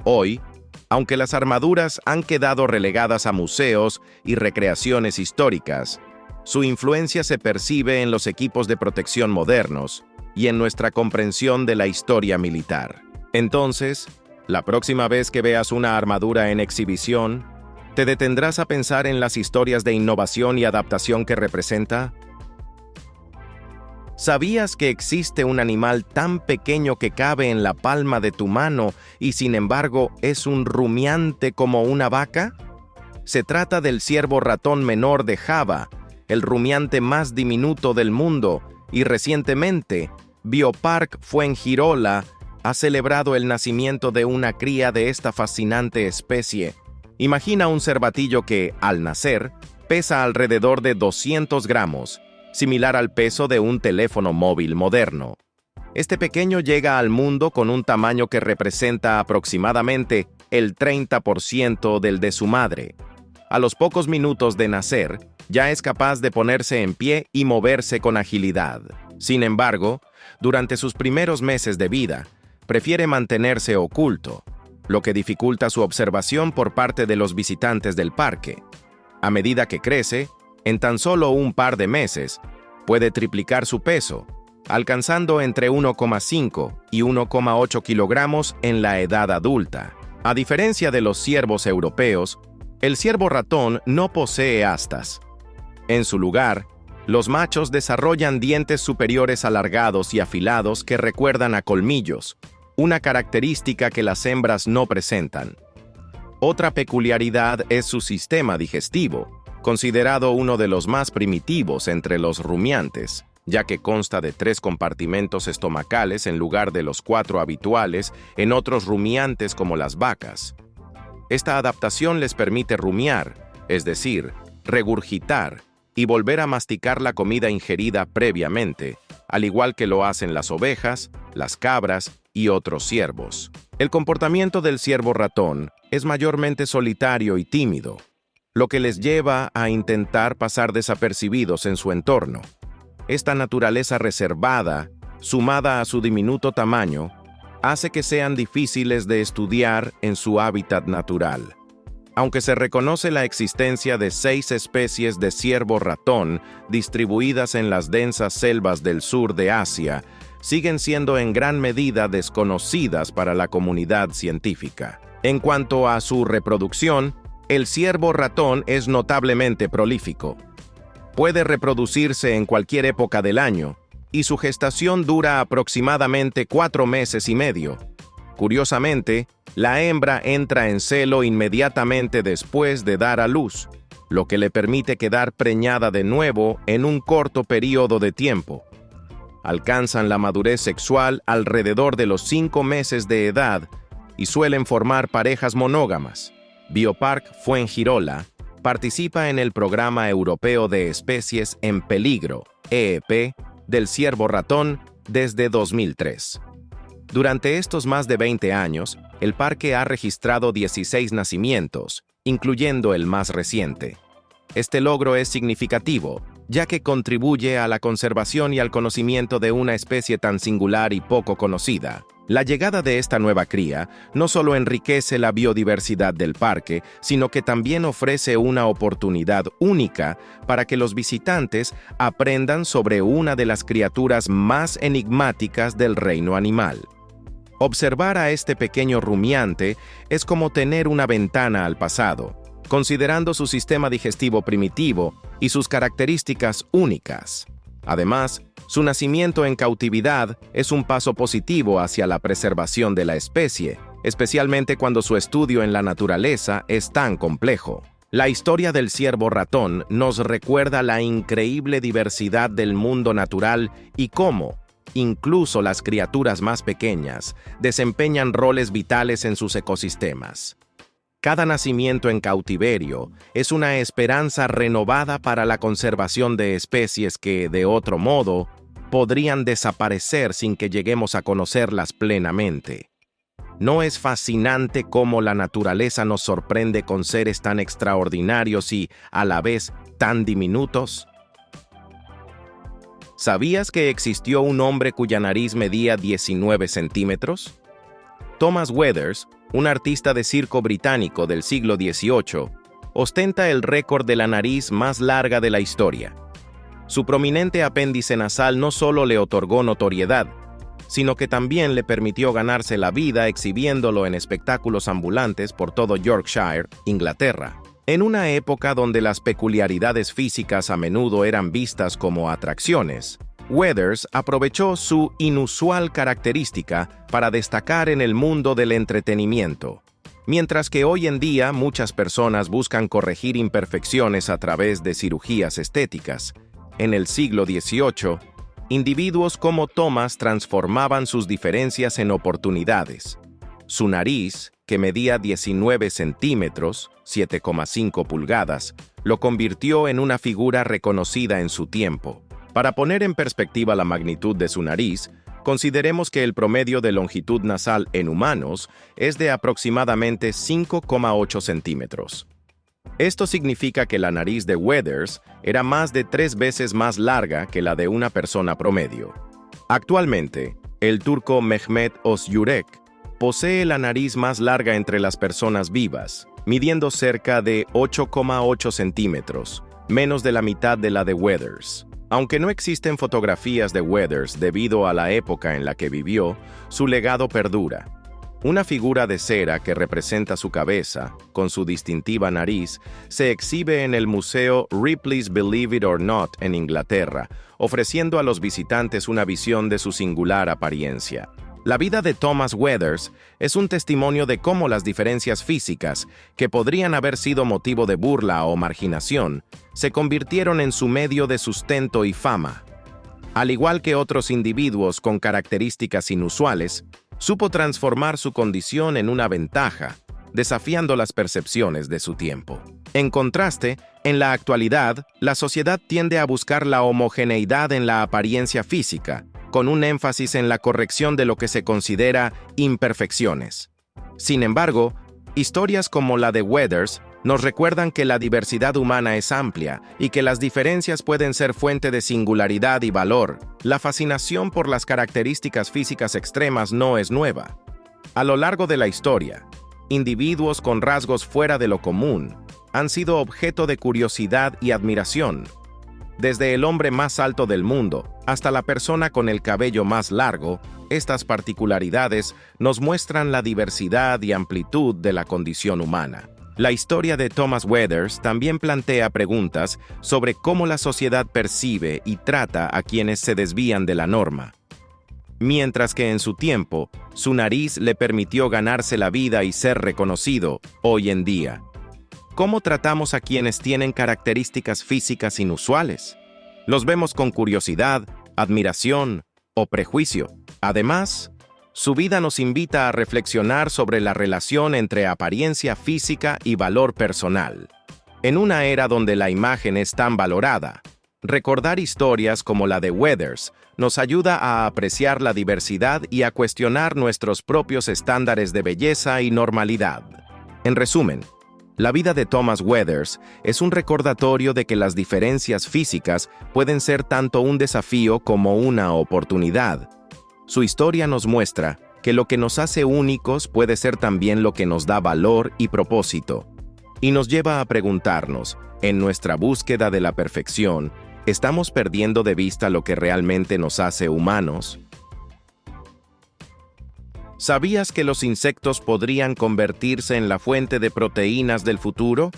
Hoy, aunque las armaduras han quedado relegadas a museos y recreaciones históricas, su influencia se percibe en los equipos de protección modernos y en nuestra comprensión de la historia militar. Entonces, la próxima vez que veas una armadura en exhibición, ¿te detendrás a pensar en las historias de innovación y adaptación que representa? ¿Sabías que existe un animal tan pequeño que cabe en la palma de tu mano y sin embargo es un rumiante como una vaca? Se trata del ciervo ratón menor de Java, el rumiante más diminuto del mundo, y recientemente, Biopark Fuengirola ha celebrado el nacimiento de una cría de esta fascinante especie. Imagina un cervatillo que, al nacer, pesa alrededor de 200 gramos, similar al peso de un teléfono móvil moderno. Este pequeño llega al mundo con un tamaño que representa aproximadamente el 30% del de su madre. A los pocos minutos de nacer, ya es capaz de ponerse en pie y moverse con agilidad. Sin embargo, durante sus primeros meses de vida, prefiere mantenerse oculto, lo que dificulta su observación por parte de los visitantes del parque. A medida que crece, en tan solo un par de meses, puede triplicar su peso, alcanzando entre 1,5 y 1,8 kilogramos en la edad adulta. A diferencia de los ciervos europeos, el ciervo ratón no posee astas. En su lugar, los machos desarrollan dientes superiores alargados y afilados que recuerdan a colmillos, una característica que las hembras no presentan. Otra peculiaridad es su sistema digestivo, considerado uno de los más primitivos entre los rumiantes, ya que consta de 3 compartimentos estomacales en lugar de los 4 habituales en otros rumiantes como las vacas. Esta adaptación les permite rumiar, es decir, regurgitar, y volver a masticar la comida ingerida previamente, al igual que lo hacen las ovejas, las cabras y otros ciervos. El comportamiento del ciervo ratón es mayormente solitario y tímido, lo que les lleva a intentar pasar desapercibidos en su entorno. Esta naturaleza reservada, sumada a su diminuto tamaño, hace que sean difíciles de estudiar en su hábitat natural. Aunque se reconoce la existencia de 6 especies de ciervo ratón distribuidas en las densas selvas del sur de Asia, siguen siendo en gran medida desconocidas para la comunidad científica. En cuanto a su reproducción, el ciervo ratón es notablemente prolífico. Puede reproducirse en cualquier época del año, y su gestación dura aproximadamente 4 meses y medio. Curiosamente, la hembra entra en celo inmediatamente después de dar a luz, lo que le permite quedar preñada de nuevo en un corto periodo de tiempo. Alcanzan la madurez sexual alrededor de los 5 meses de edad y suelen formar parejas monógamas. Biopark Fuengirola participa en el Programa Europeo de Especies en Peligro, EEP, del ciervo ratón desde 2003. Durante estos más de 20 años, el parque ha registrado 16 nacimientos, incluyendo el más reciente. Este logro es significativo, ya que contribuye a la conservación y al conocimiento de una especie tan singular y poco conocida. La llegada de esta nueva cría no solo enriquece la biodiversidad del parque, sino que también ofrece una oportunidad única para que los visitantes aprendan sobre una de las criaturas más enigmáticas del reino animal. Observar a este pequeño rumiante es como tener una ventana al pasado, considerando su sistema digestivo primitivo y sus características únicas. Además, su nacimiento en cautividad es un paso positivo hacia la preservación de la especie, especialmente cuando su estudio en la naturaleza es tan complejo. La historia del ciervo ratón nos recuerda la increíble diversidad del mundo natural y cómo, incluso las criaturas más pequeñas, desempeñan roles vitales en sus ecosistemas. Cada nacimiento en cautiverio es una esperanza renovada para la conservación de especies que, de otro modo, podrían desaparecer sin que lleguemos a conocerlas plenamente. ¿No es fascinante cómo la naturaleza nos sorprende con seres tan extraordinarios y, a la vez, tan diminutos? ¿Sabías que existió un hombre cuya nariz medía 19 centímetros? Thomas Weathers, un artista de circo británico del siglo XVIII, ostenta el récord de la nariz más larga de la historia. Su prominente apéndice nasal no solo le otorgó notoriedad, sino que también le permitió ganarse la vida exhibiéndolo en espectáculos ambulantes por todo Yorkshire, Inglaterra. En una época donde las peculiaridades físicas a menudo eran vistas como atracciones, Weathers aprovechó su inusual característica para destacar en el mundo del entretenimiento. Mientras que hoy en día muchas personas buscan corregir imperfecciones a través de cirugías estéticas, en el siglo XVIII, individuos como Thomas transformaban sus diferencias en oportunidades. Su nariz, que medía 19 centímetros, 7,5 pulgadas, lo convirtió en una figura reconocida en su tiempo. Para poner en perspectiva la magnitud de su nariz, consideremos que el promedio de longitud nasal en humanos es de aproximadamente 5,8 centímetros. Esto significa que la nariz de Weathers era más de 3 veces más larga que la de una persona promedio. Actualmente, el turco Mehmet Ozyurek posee la nariz más larga entre las personas vivas, midiendo cerca de 8,8 centímetros, menos de la mitad de la de Weathers. Aunque no existen fotografías de Weathers debido a la época en la que vivió, su legado perdura. Una figura de cera que representa su cabeza, con su distintiva nariz, se exhibe en el Museo Ripley's Believe It or Not en Inglaterra, ofreciendo a los visitantes una visión de su singular apariencia. La vida de Thomas Weathers es un testimonio de cómo las diferencias físicas, que podrían haber sido motivo de burla o marginación, se convirtieron en su medio de sustento y fama. Al igual que otros individuos con características inusuales, supo transformar su condición en una ventaja, desafiando las percepciones de su tiempo. En contraste, en la actualidad, la sociedad tiende a buscar la homogeneidad en la apariencia física, con un énfasis en la corrección de lo que se considera imperfecciones. Sin embargo, historias como la de Weathers nos recuerdan que la diversidad humana es amplia y que las diferencias pueden ser fuente de singularidad y valor. La fascinación por las características físicas extremas no es nueva. A lo largo de la historia, individuos con rasgos fuera de lo común han sido objeto de curiosidad y admiración. Desde el hombre más alto del mundo hasta la persona con el cabello más largo, estas particularidades nos muestran la diversidad y amplitud de la condición humana. La historia de Thomas Weathers también plantea preguntas sobre cómo la sociedad percibe y trata a quienes se desvían de la norma. Mientras que en su tiempo, su nariz le permitió ganarse la vida y ser reconocido hoy en día. ¿Cómo tratamos a quienes tienen características físicas inusuales? Los vemos con curiosidad, admiración o prejuicio. Además, su vida nos invita a reflexionar sobre la relación entre apariencia física y valor personal. En una era donde la imagen es tan valorada, recordar historias como la de Weathers nos ayuda a apreciar la diversidad y a cuestionar nuestros propios estándares de belleza y normalidad. En resumen, la vida de Thomas Weathers es un recordatorio de que las diferencias físicas pueden ser tanto un desafío como una oportunidad. Su historia nos muestra que lo que nos hace únicos puede ser también lo que nos da valor y propósito, y nos lleva a preguntarnos, en nuestra búsqueda de la perfección, ¿estamos perdiendo de vista lo que realmente nos hace humanos? ¿Sabías que los insectos podrían convertirse en la fuente de proteínas del futuro?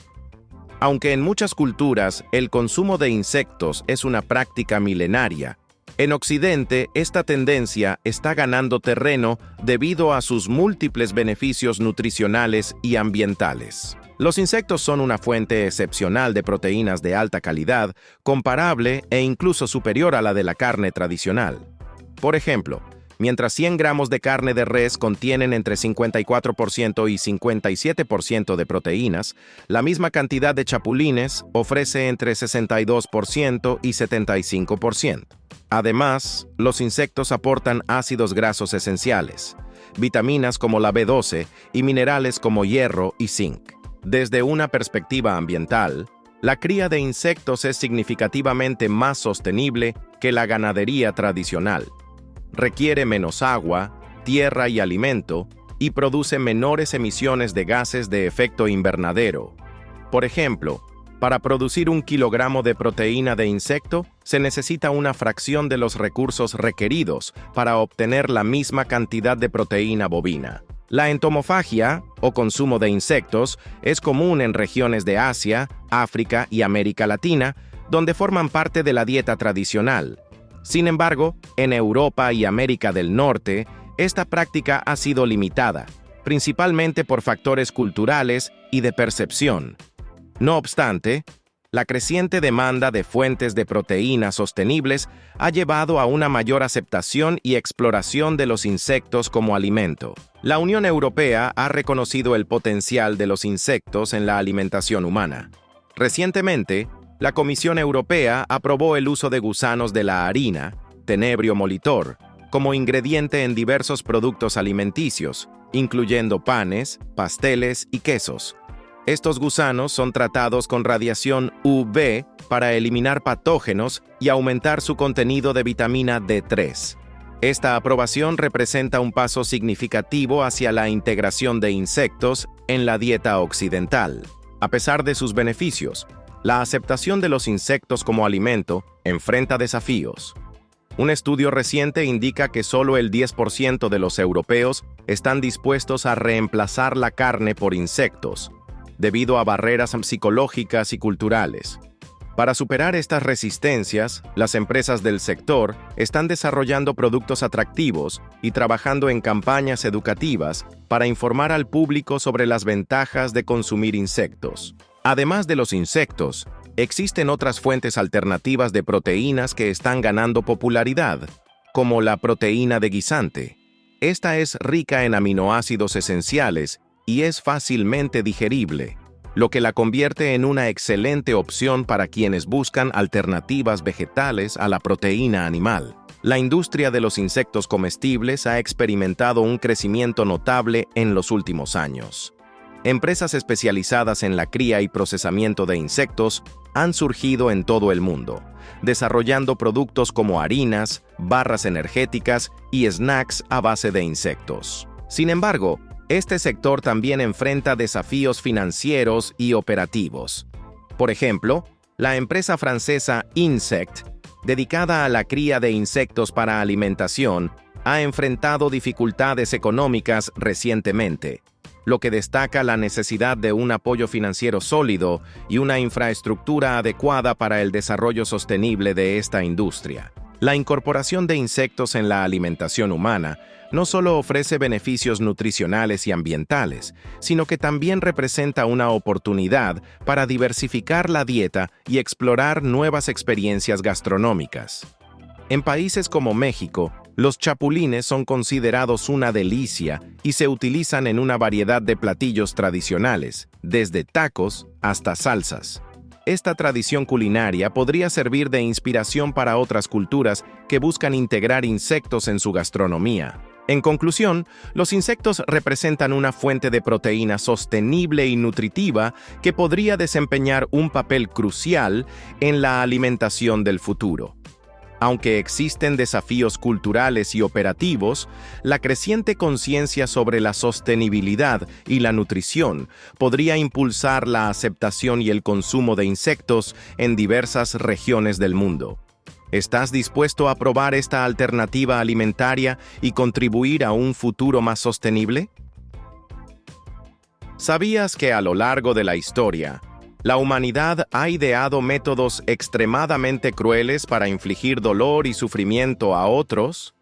Aunque en muchas culturas el consumo de insectos es una práctica milenaria, en Occidente, esta tendencia está ganando terreno debido a sus múltiples beneficios nutricionales y ambientales. Los insectos son una fuente excepcional de proteínas de alta calidad, comparable e incluso superior a la de la carne tradicional. Por ejemplo, mientras 100 gramos de carne de res contienen entre 54% y 57% de proteínas, la misma cantidad de chapulines ofrece entre 62% y 75%. Además, los insectos aportan ácidos grasos esenciales, vitaminas como la B12 y minerales como hierro y zinc. Desde una perspectiva ambiental, la cría de insectos es significativamente más sostenible que la ganadería tradicional. Requiere menos agua, tierra y alimento, y produce menores emisiones de gases de efecto invernadero. Por ejemplo, para producir 1 kilogramo de proteína de insecto, se necesita una fracción de los recursos requeridos para obtener la misma cantidad de proteína bovina. La entomofagia, o consumo de insectos, es común en regiones de Asia, África y América Latina, donde forman parte de la dieta tradicional. Sin embargo, en Europa y América del Norte, esta práctica ha sido limitada, principalmente por factores culturales y de percepción. No obstante, la creciente demanda de fuentes de proteínas sostenibles ha llevado a una mayor aceptación y exploración de los insectos como alimento. La Unión Europea ha reconocido el potencial de los insectos en la alimentación humana. Recientemente, la Comisión Europea aprobó el uso de gusanos de la harina, Tenebrio molitor, como ingrediente en diversos productos alimenticios, incluyendo panes, pasteles y quesos. Estos gusanos son tratados con radiación UV para eliminar patógenos y aumentar su contenido de vitamina D3. Esta aprobación representa un paso significativo hacia la integración de insectos en la dieta occidental. A pesar de sus beneficios, la aceptación de los insectos como alimento enfrenta desafíos. Un estudio reciente indica que solo el 10% de los europeos están dispuestos a reemplazar la carne por insectos, debido a barreras psicológicas y culturales. Para superar estas resistencias, las empresas del sector están desarrollando productos atractivos y trabajando en campañas educativas para informar al público sobre las ventajas de consumir insectos. Además de los insectos, existen otras fuentes alternativas de proteínas que están ganando popularidad, como la proteína de guisante. Esta es rica en aminoácidos esenciales y es fácilmente digerible, lo que la convierte en una excelente opción para quienes buscan alternativas vegetales a la proteína animal. La industria de los insectos comestibles ha experimentado un crecimiento notable en los últimos años. Empresas especializadas en la cría y procesamiento de insectos han surgido en todo el mundo, desarrollando productos como harinas, barras energéticas y snacks a base de insectos. Sin embargo, este sector también enfrenta desafíos financieros y operativos. Por ejemplo, la empresa francesa Insect, dedicada a la cría de insectos para alimentación, ha enfrentado dificultades económicas recientemente, lo que destaca la necesidad de un apoyo financiero sólido y una infraestructura adecuada para el desarrollo sostenible de esta industria. La incorporación de insectos en la alimentación humana no solo ofrece beneficios nutricionales y ambientales, sino que también representa una oportunidad para diversificar la dieta y explorar nuevas experiencias gastronómicas. En países como México, los chapulines son considerados una delicia y se utilizan en una variedad de platillos tradicionales, desde tacos hasta salsas. Esta tradición culinaria podría servir de inspiración para otras culturas que buscan integrar insectos en su gastronomía. En conclusión, los insectos representan una fuente de proteína sostenible y nutritiva que podría desempeñar un papel crucial en la alimentación del futuro. Aunque existen desafíos culturales y operativos, la creciente conciencia sobre la sostenibilidad y la nutrición podría impulsar la aceptación y el consumo de insectos en diversas regiones del mundo. ¿Estás dispuesto a probar esta alternativa alimentaria y contribuir a un futuro más sostenible? ¿Sabías que a lo largo de la historia, la humanidad ha ideado métodos extremadamente crueles para infligir dolor y sufrimiento a otros?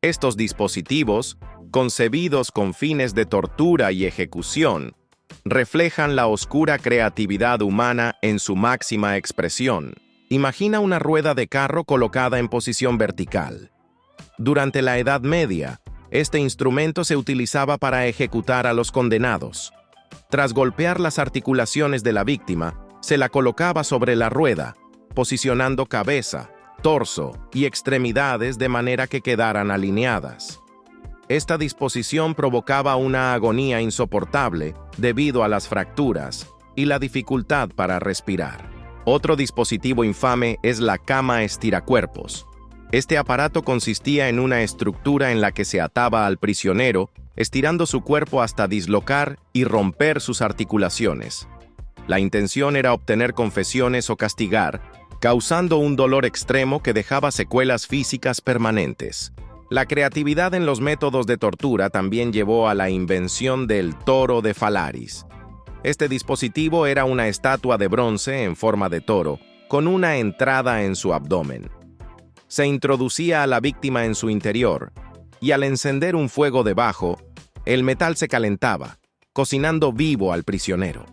Estos dispositivos, concebidos con fines de tortura y ejecución, reflejan la oscura creatividad humana en su máxima expresión. Imagina una rueda de carro colocada en posición vertical. Durante la Edad Media, este instrumento se utilizaba para ejecutar a los condenados. Tras golpear las articulaciones de la víctima, se la colocaba sobre la rueda, posicionando cabeza, torso y extremidades de manera que quedaran alineadas. Esta disposición provocaba una agonía insoportable debido a las fracturas y la dificultad para respirar. Otro dispositivo infame es la cama estiracuerpos. Este aparato consistía en una estructura en la que se ataba al prisionero, estirando su cuerpo hasta dislocar y romper sus articulaciones. La intención era obtener confesiones o castigar, causando un dolor extremo que dejaba secuelas físicas permanentes. La creatividad en los métodos de tortura también llevó a la invención del toro de Falaris. Este dispositivo era una estatua de bronce en forma de toro, con una entrada en su abdomen. Se introducía a la víctima en su interior, y al encender un fuego debajo, el metal se calentaba, cocinando vivo al prisionero.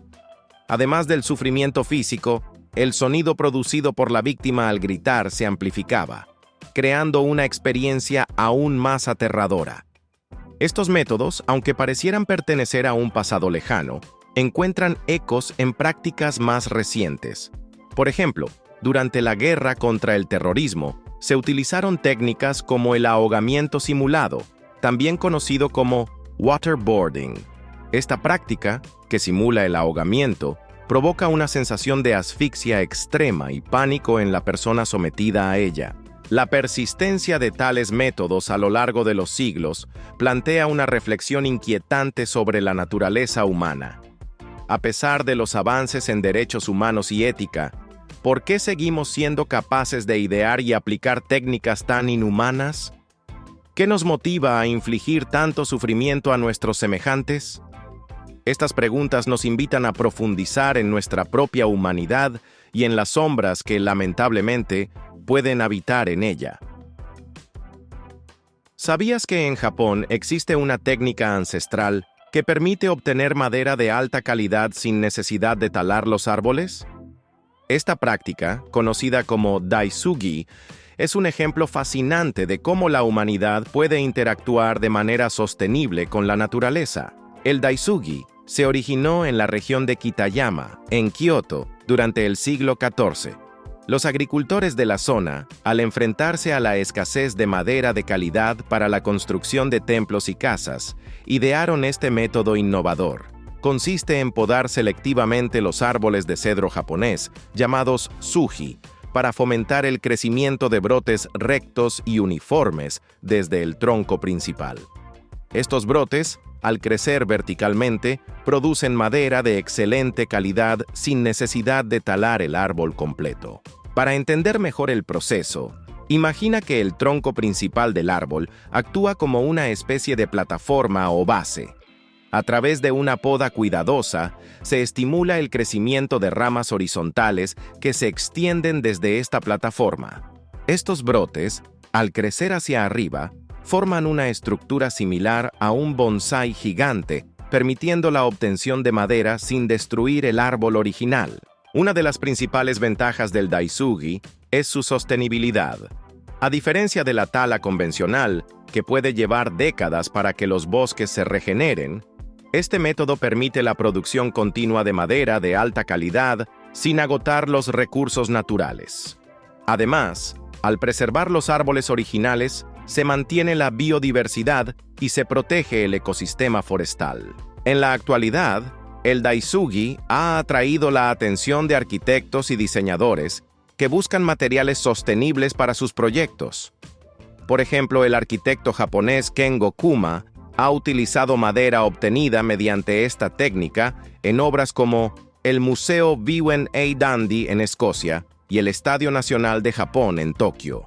Además del sufrimiento físico, el sonido producido por la víctima al gritar se amplificaba, creando una experiencia aún más aterradora. Estos métodos, aunque parecieran pertenecer a un pasado lejano, encuentran ecos en prácticas más recientes. Por ejemplo, durante la guerra contra el terrorismo, se utilizaron técnicas como el ahogamiento simulado, también conocido como waterboarding. Esta práctica, que simula el ahogamiento, provoca una sensación de asfixia extrema y pánico en la persona sometida a ella. La persistencia de tales métodos a lo largo de los siglos plantea una reflexión inquietante sobre la naturaleza humana. A pesar de los avances en derechos humanos y ética, ¿por qué seguimos siendo capaces de idear y aplicar técnicas tan inhumanas? ¿Qué nos motiva a infligir tanto sufrimiento a nuestros semejantes? Estas preguntas nos invitan a profundizar en nuestra propia humanidad y en las sombras que, lamentablemente, pueden habitar en ella. ¿Sabías que en Japón existe una técnica ancestral que permite obtener madera de alta calidad sin necesidad de talar los árboles? Esta práctica, conocida como daisugi, es un ejemplo fascinante de cómo la humanidad puede interactuar de manera sostenible con la naturaleza. El daisugi se originó en la región de Kitayama, en Kioto, durante el siglo XIV. Los agricultores de la zona, al enfrentarse a la escasez de madera de calidad para la construcción de templos y casas, idearon este método innovador. Consiste en podar selectivamente los árboles de cedro japonés, llamados sugi, para fomentar el crecimiento de brotes rectos y uniformes desde el tronco principal. Estos brotes, al crecer verticalmente, producen madera de excelente calidad sin necesidad de talar el árbol completo. Para entender mejor el proceso, imagina que el tronco principal del árbol actúa como una especie de plataforma o base. A través de una poda cuidadosa, se estimula el crecimiento de ramas horizontales que se extienden desde esta plataforma. Estos brotes, al crecer hacia arriba, forman una estructura similar a un bonsái gigante, permitiendo la obtención de madera sin destruir el árbol original. Una de las principales ventajas del daisugi es su sostenibilidad. A diferencia de la tala convencional, que puede llevar décadas para que los bosques se regeneren, este método permite la producción continua de madera de alta calidad sin agotar los recursos naturales. Además, al preservar los árboles originales, se mantiene la biodiversidad y se protege el ecosistema forestal. En la actualidad, el daisugi ha atraído la atención de arquitectos y diseñadores que buscan materiales sostenibles para sus proyectos. Por ejemplo, el arquitecto japonés Kengo Kuma ha utilizado madera obtenida mediante esta técnica en obras como el Museo V&A en Escocia y el Estadio Nacional de Japón en Tokio.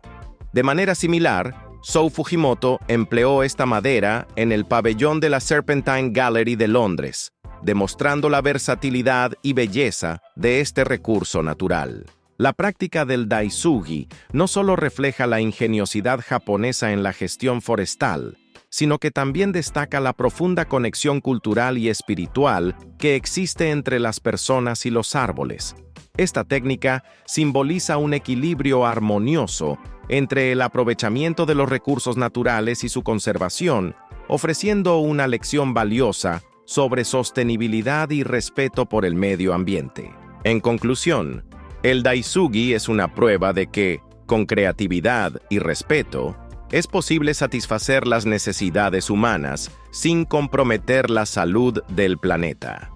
De manera similar, Sou Fujimoto empleó esta madera en el pabellón de la Serpentine Gallery de Londres, demostrando la versatilidad y belleza de este recurso natural. La práctica del daisugi no solo refleja la ingeniosidad japonesa en la gestión forestal, sino que también destaca la profunda conexión cultural y espiritual que existe entre las personas y los árboles. Esta técnica simboliza un equilibrio armonioso entre el aprovechamiento de los recursos naturales y su conservación, ofreciendo una lección valiosa sobre sostenibilidad y respeto por el medio ambiente. En conclusión, el daisugi es una prueba de que, con creatividad y respeto, es posible satisfacer las necesidades humanas sin comprometer la salud del planeta.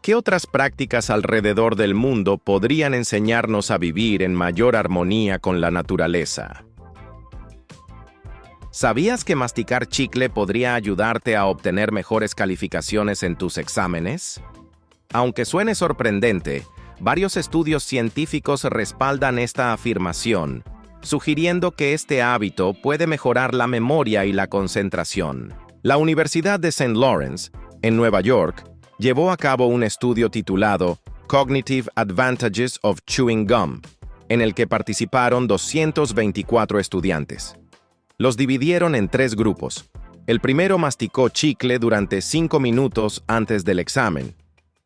¿Qué otras prácticas alrededor del mundo podrían enseñarnos a vivir en mayor armonía con la naturaleza? ¿Sabías que masticar chicle podría ayudarte a obtener mejores calificaciones en tus exámenes? Aunque suene sorprendente, varios estudios científicos respaldan esta afirmación, sugiriendo que este hábito puede mejorar la memoria y la concentración. La Universidad de St. Lawrence, en Nueva York, llevó a cabo un estudio titulado Cognitive Advantages of Chewing Gum, en el que participaron 224 estudiantes. Los dividieron en 3 grupos. El primero masticó chicle durante 5 minutos antes del examen.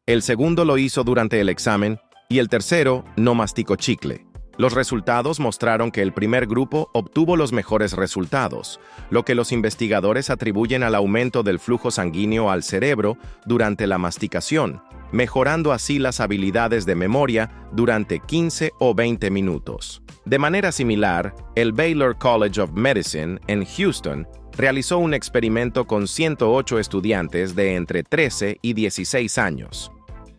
El segundo lo hizo durante el examen y el tercero no masticó chicle. Los resultados mostraron que el primer grupo obtuvo los mejores resultados, lo que los investigadores atribuyen al aumento del flujo sanguíneo al cerebro durante la masticación, mejorando así las habilidades de memoria durante 15 o 20 minutos. De manera similar, el Baylor College of Medicine en Houston realizó un experimento con 108 estudiantes de entre 13 y 16 años.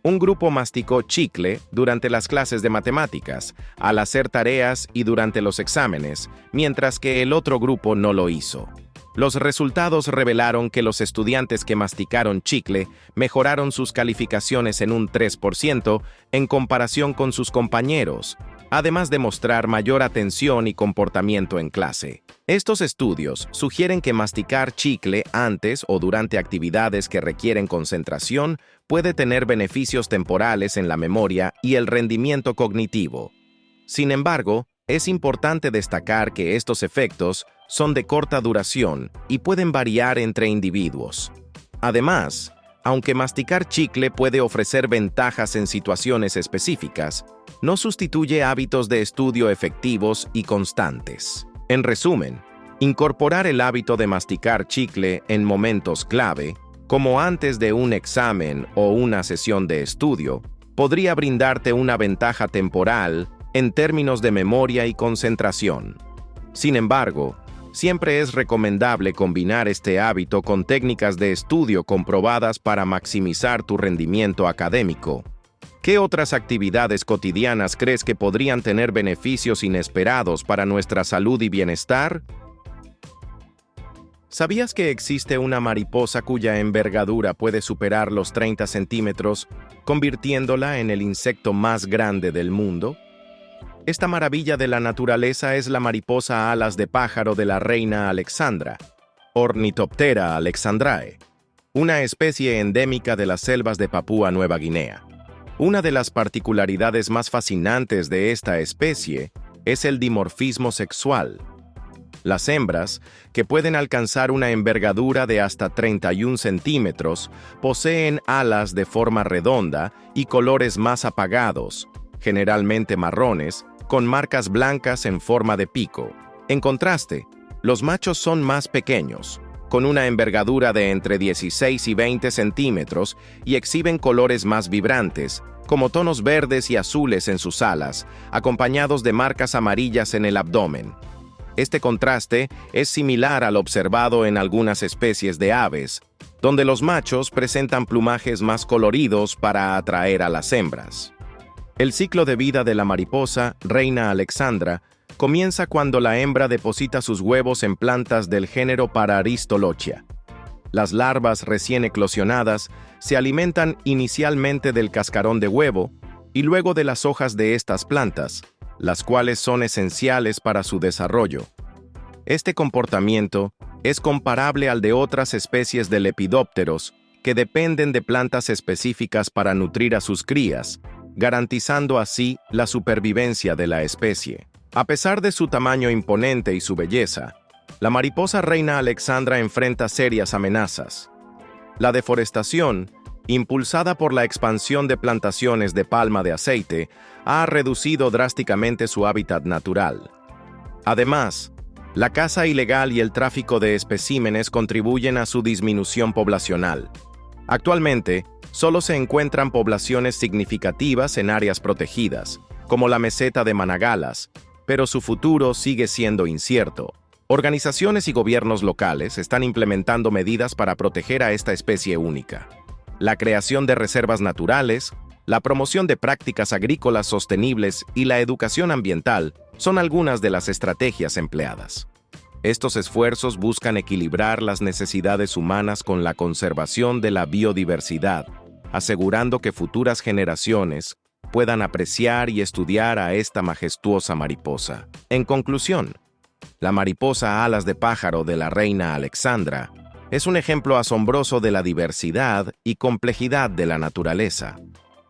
Un grupo masticó chicle durante las clases de matemáticas, al hacer tareas y durante los exámenes, mientras que el otro grupo no lo hizo. Los resultados revelaron que los estudiantes que masticaron chicle mejoraron sus calificaciones en un 3% en comparación con sus compañeros, además de mostrar mayor atención y comportamiento en clase. Estos estudios sugieren que masticar chicle antes o durante actividades que requieren concentración puede tener beneficios temporales en la memoria y el rendimiento cognitivo. Sin embargo, es importante destacar que estos efectos son de corta duración y pueden variar entre individuos. Además, aunque masticar chicle puede ofrecer ventajas en situaciones específicas, no sustituye hábitos de estudio efectivos y constantes. En resumen, incorporar el hábito de masticar chicle en momentos clave, como antes de un examen o una sesión de estudio, podría brindarte una ventaja temporal en términos de memoria y concentración. Sin embargo, siempre es recomendable combinar este hábito con técnicas de estudio comprobadas para maximizar tu rendimiento académico. ¿Qué otras actividades cotidianas crees que podrían tener beneficios inesperados para nuestra salud y bienestar? ¿Sabías que existe una mariposa cuya envergadura puede superar los 30 centímetros, convirtiéndola en el insecto más grande del mundo? Esta maravilla de la naturaleza es la mariposa alas de pájaro de la reina Alexandra, Ornithoptera alexandrae, una especie endémica de las selvas de Papúa Nueva Guinea. Una de las particularidades más fascinantes de esta especie es el dimorfismo sexual. Las hembras, que pueden alcanzar una envergadura de hasta 31 centímetros, poseen alas de forma redonda y colores más apagados, generalmente marrones, con marcas blancas en forma de pico. En contraste, los machos son más pequeños, con una envergadura de entre 16 y 20 centímetros y exhiben colores más vibrantes, como tonos verdes y azules en sus alas, acompañados de marcas amarillas en el abdomen. Este contraste es similar al observado en algunas especies de aves, donde los machos presentan plumajes más coloridos para atraer a las hembras. El ciclo de vida de la mariposa reina Alexandra comienza cuando la hembra deposita sus huevos en plantas del género Pararistolochia. Las larvas recién eclosionadas se alimentan inicialmente del cascarón de huevo y luego de las hojas de estas plantas, las cuales son esenciales para su desarrollo. Este comportamiento es comparable al de otras especies de lepidópteros que dependen de plantas específicas para nutrir a sus crías, garantizando así la supervivencia de la especie. A pesar de su tamaño imponente y su belleza, la mariposa reina Alexandra enfrenta serias amenazas. La deforestación, impulsada por la expansión de plantaciones de palma de aceite, ha reducido drásticamente su hábitat natural. Además, la caza ilegal y el tráfico de especímenes contribuyen a su disminución poblacional. Actualmente, solo se encuentran poblaciones significativas en áreas protegidas, como la meseta de Managalas, pero su futuro sigue siendo incierto. Organizaciones y gobiernos locales están implementando medidas para proteger a esta especie única. La creación de reservas naturales, la promoción de prácticas agrícolas sostenibles y la educación ambiental son algunas de las estrategias empleadas. Estos esfuerzos buscan equilibrar las necesidades humanas con la conservación de la biodiversidad, asegurando que futuras generaciones puedan apreciar y estudiar a esta majestuosa mariposa. En conclusión, la mariposa alas de pájaro de la reina Alexandra es un ejemplo asombroso de la diversidad y complejidad de la naturaleza.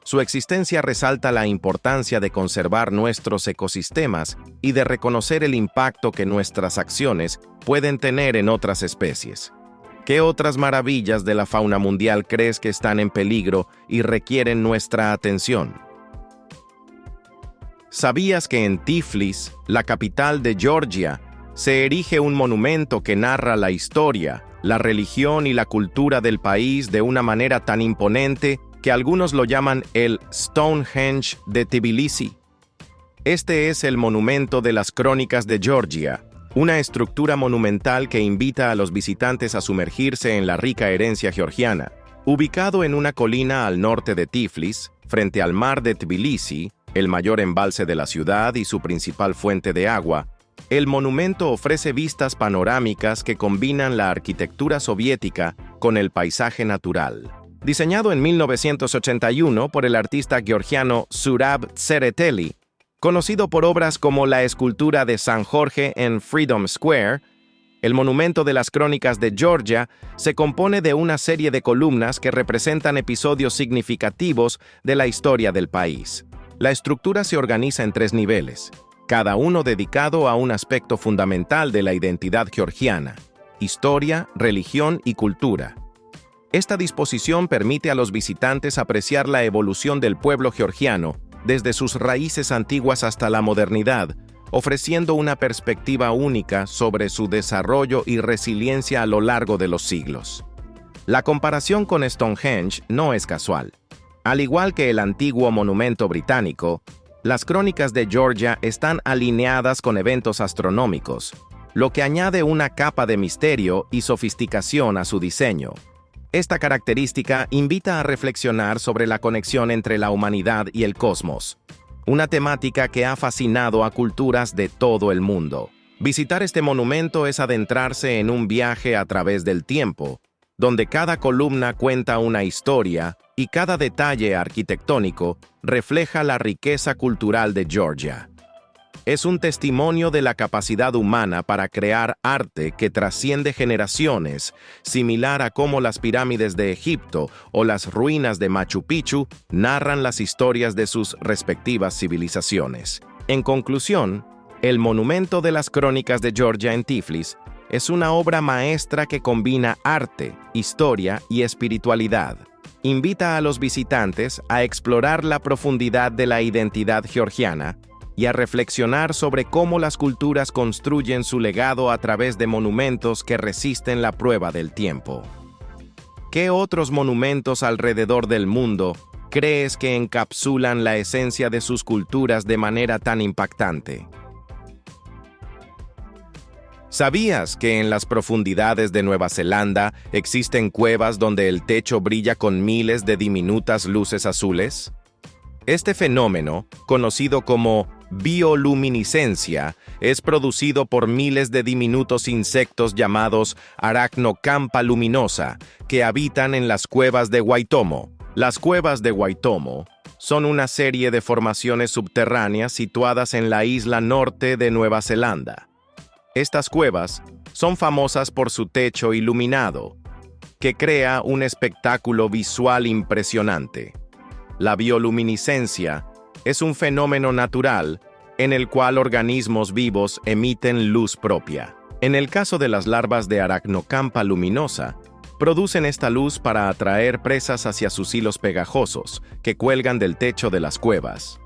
Su existencia resalta la importancia de conservar nuestros ecosistemas y de reconocer el impacto que nuestras acciones pueden tener en otras especies. ¿Qué otras maravillas de la fauna mundial crees que están en peligro y requieren nuestra atención? ¿Sabías que en Tiflis, la capital de Georgia, se erige un monumento que narra la historia, la religión y la cultura del país de una manera tan imponente que algunos lo llaman el Stonehenge de Tbilisi? Este es el Monumento de las Crónicas de Georgia, una estructura monumental que invita a los visitantes a sumergirse en la rica herencia georgiana. Ubicado en una colina al norte de Tiflis, frente al mar de Tbilisi, el mayor embalse de la ciudad y su principal fuente de agua, el monumento ofrece vistas panorámicas que combinan la arquitectura soviética con el paisaje natural. Diseñado en 1981 por el artista georgiano Zurab Tsereteli, conocido por obras como la escultura de San Jorge en Freedom Square, el Monumento de las Crónicas de Georgia se compone de una serie de columnas que representan episodios significativos de la historia del país. La estructura se organiza en 3 niveles, cada uno dedicado a un aspecto fundamental de la identidad georgiana: historia, religión y cultura. Esta disposición permite a los visitantes apreciar la evolución del pueblo georgiano desde sus raíces antiguas hasta la modernidad, ofreciendo una perspectiva única sobre su desarrollo y resiliencia a lo largo de los siglos. La comparación con Stonehenge no es casual. Al igual que el antiguo monumento británico, las crónicas de Georgia están alineadas con eventos astronómicos, lo que añade una capa de misterio y sofisticación a su diseño. Esta característica invita a reflexionar sobre la conexión entre la humanidad y el cosmos, una temática que ha fascinado a culturas de todo el mundo. Visitar este monumento es adentrarse en un viaje a través del tiempo, donde cada columna cuenta una historia y cada detalle arquitectónico refleja la riqueza cultural de Georgia. Es un testimonio de la capacidad humana para crear arte que trasciende generaciones, similar a cómo las pirámides de Egipto o las ruinas de Machu Picchu narran las historias de sus respectivas civilizaciones. En conclusión, el Monumento de las Crónicas de Georgia en Tiflis es una obra maestra que combina arte, historia y espiritualidad. Invita a los visitantes a explorar la profundidad de la identidad georgiana y a reflexionar sobre cómo las culturas construyen su legado a través de monumentos que resisten la prueba del tiempo. ¿Qué otros monumentos alrededor del mundo crees que encapsulan la esencia de sus culturas de manera tan impactante? ¿Sabías que en las profundidades de Nueva Zelanda existen cuevas donde el techo brilla con miles de diminutas luces azules? Este fenómeno, conocido como bioluminiscencia, es producido por miles de diminutos insectos llamados Arachnocampa luminosa, que habitan en las cuevas de Waitomo. Las cuevas de Waitomo son una serie de formaciones subterráneas situadas en la isla norte de Nueva Zelanda. Estas cuevas son famosas por su techo iluminado, que crea un espectáculo visual impresionante. La bioluminiscencia es un fenómeno natural en el cual organismos vivos emiten luz propia. En el caso de las larvas de Arachnocampa luminosa, producen esta luz para atraer presas hacia sus hilos pegajosos, que cuelgan del techo de las cuevas.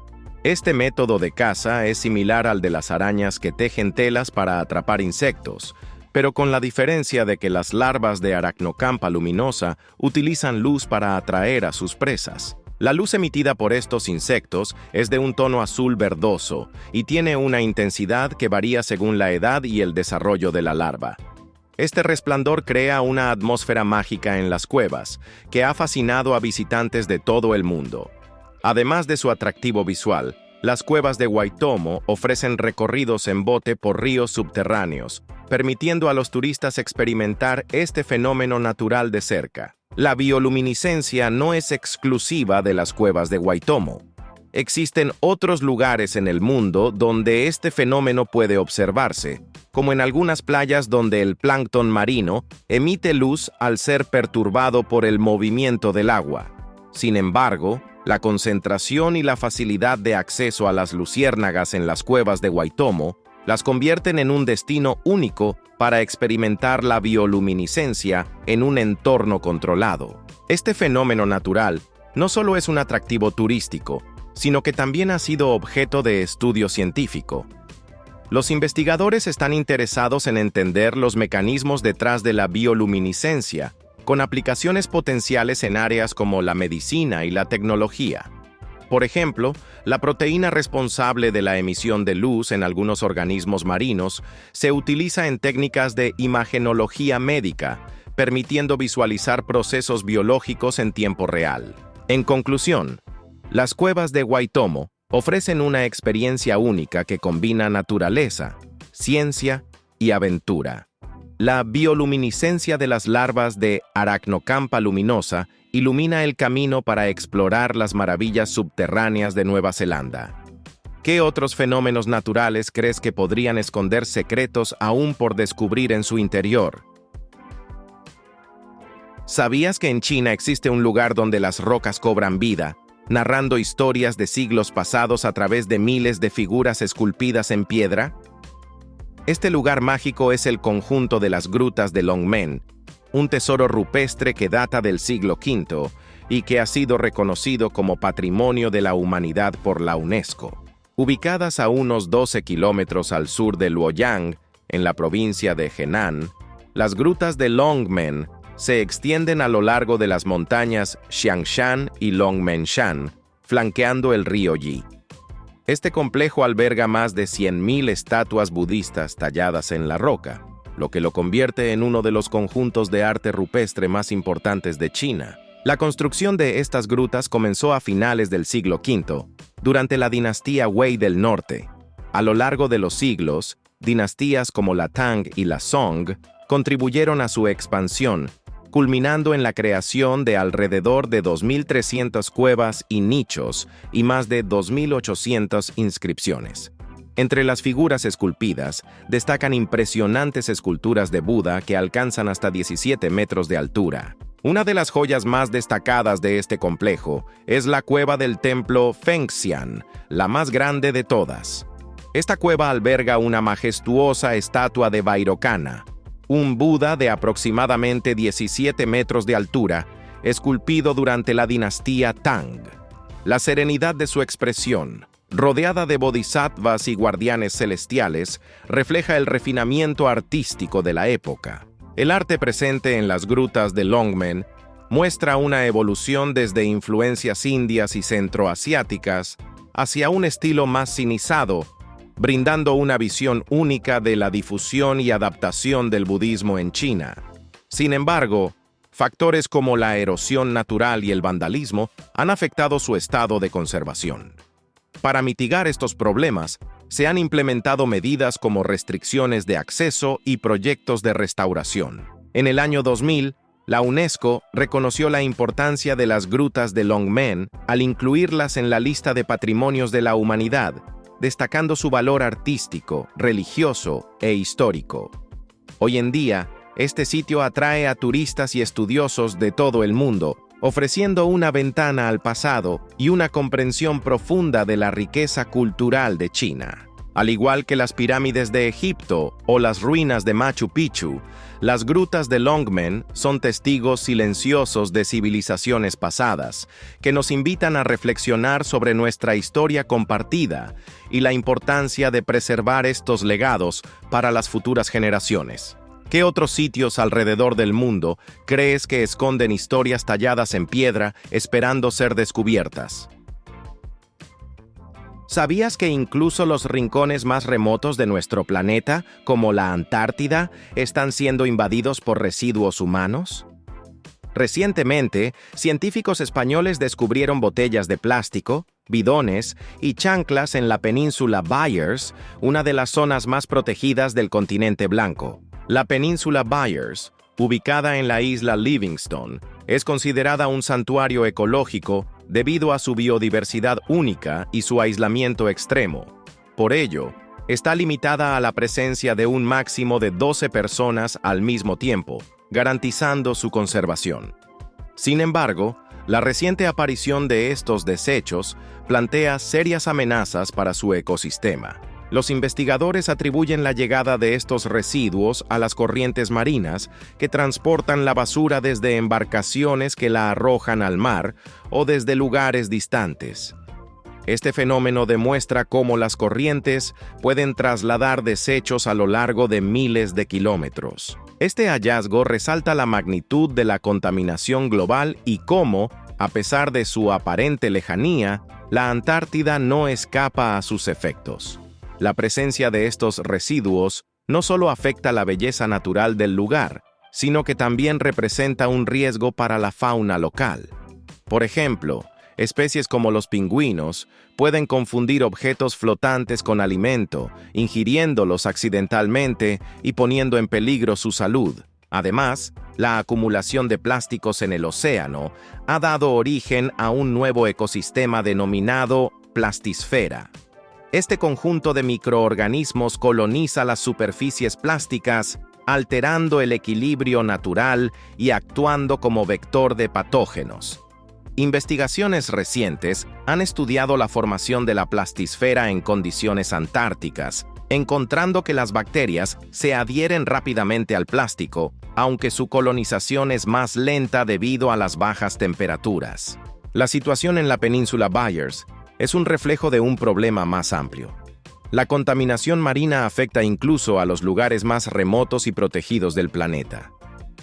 Este método de caza es similar al de las arañas que tejen telas para atrapar insectos, pero con la diferencia de que las larvas de Arachnocampa luminosa utilizan luz para atraer a sus presas. La luz emitida por estos insectos es de un tono azul verdoso y tiene una intensidad que varía según la edad y el desarrollo de la larva. Este resplandor crea una atmósfera mágica en las cuevas, que ha fascinado a visitantes de todo el mundo. Además de su atractivo visual, las cuevas de Waitomo ofrecen recorridos en bote por ríos subterráneos, permitiendo a los turistas experimentar este fenómeno natural de cerca. La bioluminiscencia no es exclusiva de las cuevas de Waitomo. Existen otros lugares en el mundo donde este fenómeno puede observarse, como en algunas playas donde el plancton marino emite luz al ser perturbado por el movimiento del agua. Sin embargo, la concentración y la facilidad de acceso a las luciérnagas en las cuevas de Waitomo las convierten en un destino único para experimentar la bioluminiscencia en un entorno controlado. Este fenómeno natural no solo es un atractivo turístico, sino que también ha sido objeto de estudio científico. Los investigadores están interesados en entender los mecanismos detrás de la bioluminiscencia, con aplicaciones potenciales en áreas como la medicina y la tecnología. Por ejemplo, la proteína responsable de la emisión de luz en algunos organismos marinos se utiliza en técnicas de imagenología médica, permitiendo visualizar procesos biológicos en tiempo real. En conclusión, las cuevas de Waitomo ofrecen una experiencia única que combina naturaleza, ciencia y aventura. La bioluminiscencia de las larvas de Arachnocampa luminosa ilumina el camino para explorar las maravillas subterráneas de Nueva Zelanda. ¿Qué otros fenómenos naturales crees que podrían esconder secretos aún por descubrir en su interior? ¿Sabías que en China existe un lugar donde las rocas cobran vida, narrando historias de siglos pasados a través de miles de figuras esculpidas en piedra? Este lugar mágico es el conjunto de las grutas de Longmen, un tesoro rupestre que data del siglo V y que ha sido reconocido como Patrimonio de la Humanidad por la UNESCO. Ubicadas a unos 12 kilómetros al sur de Luoyang, en la provincia de Henan, las grutas de Longmen se extienden a lo largo de las montañas Xiangshan y Longmenshan, flanqueando el río Yi. Este complejo alberga más de 100.000 estatuas budistas talladas en la roca, lo que lo convierte en uno de los conjuntos de arte rupestre más importantes de China. La construcción de estas grutas comenzó a finales del siglo V, durante la dinastía Wei del Norte. A lo largo de los siglos, dinastías como la Tang y la Song contribuyeron a su expansión, culminando en la creación de alrededor de 2.300 cuevas y nichos y más de 2.800 inscripciones. Entre las figuras esculpidas, destacan impresionantes esculturas de Buda que alcanzan hasta 17 metros de altura. Una de las joyas más destacadas de este complejo es la cueva del templo Fengxian, la más grande de todas. Esta cueva alberga una majestuosa estatua de Vairocana, un Buda de aproximadamente 17 metros de altura, esculpido durante la dinastía Tang. La serenidad de su expresión, rodeada de bodhisattvas y guardianes celestiales, refleja el refinamiento artístico de la época. El arte presente en las grutas de Longmen muestra una evolución desde influencias indias y centroasiáticas hacia un estilo más cinizado, brindando una visión única de la difusión y adaptación del budismo en China. Sin embargo, factores como la erosión natural y el vandalismo han afectado su estado de conservación. Para mitigar estos problemas, se han implementado medidas como restricciones de acceso y proyectos de restauración. En el año 2000, la UNESCO reconoció la importancia de las grutas de Longmen al incluirlas en la lista de patrimonios de la humanidad, destacando su valor artístico, religioso e histórico. Hoy en día, este sitio atrae a turistas y estudiosos de todo el mundo, ofreciendo una ventana al pasado y una comprensión profunda de la riqueza cultural de China. Al igual que las pirámides de Egipto o las ruinas de Machu Picchu, las grutas de Longmen son testigos silenciosos de civilizaciones pasadas, que nos invitan a reflexionar sobre nuestra historia compartida y la importancia de preservar estos legados para las futuras generaciones. ¿Qué otros sitios alrededor del mundo crees que esconden historias talladas en piedra esperando ser descubiertas? ¿Sabías que incluso los rincones más remotos de nuestro planeta, como la Antártida, están siendo invadidos por residuos humanos? Recientemente, científicos españoles descubrieron botellas de plástico, bidones y chanclas en la península Byers, una de las zonas más protegidas del continente blanco. La península Byers, ubicada en la isla Livingstone, es considerada un santuario ecológico debido a su biodiversidad única y su aislamiento extremo. Por ello, está limitada a la presencia de un máximo de 12 personas al mismo tiempo, garantizando su conservación. Sin embargo, la reciente aparición de estos desechos plantea serias amenazas para su ecosistema. Los investigadores atribuyen la llegada de estos residuos a las corrientes marinas que transportan la basura desde embarcaciones que la arrojan al mar o desde lugares distantes. Este fenómeno demuestra cómo las corrientes pueden trasladar desechos a lo largo de miles de kilómetros. Este hallazgo resalta la magnitud de la contaminación global y cómo, a pesar de su aparente lejanía, la Antártida no escapa a sus efectos. La presencia de estos residuos no solo afecta la belleza natural del lugar, sino que también representa un riesgo para la fauna local. Por ejemplo, especies como los pingüinos pueden confundir objetos flotantes con alimento, ingiriéndolos accidentalmente y poniendo en peligro su salud. Además, la acumulación de plásticos en el océano ha dado origen a un nuevo ecosistema denominado plastisfera. Este conjunto de microorganismos coloniza las superficies plásticas, alterando el equilibrio natural y actuando como vector de patógenos. Investigaciones recientes han estudiado la formación de la plastisfera en condiciones antárticas, encontrando que las bacterias se adhieren rápidamente al plástico, aunque su colonización es más lenta debido a las bajas temperaturas. La situación en la península Byers es un reflejo de un problema más amplio. La contaminación marina afecta incluso a los lugares más remotos y protegidos del planeta.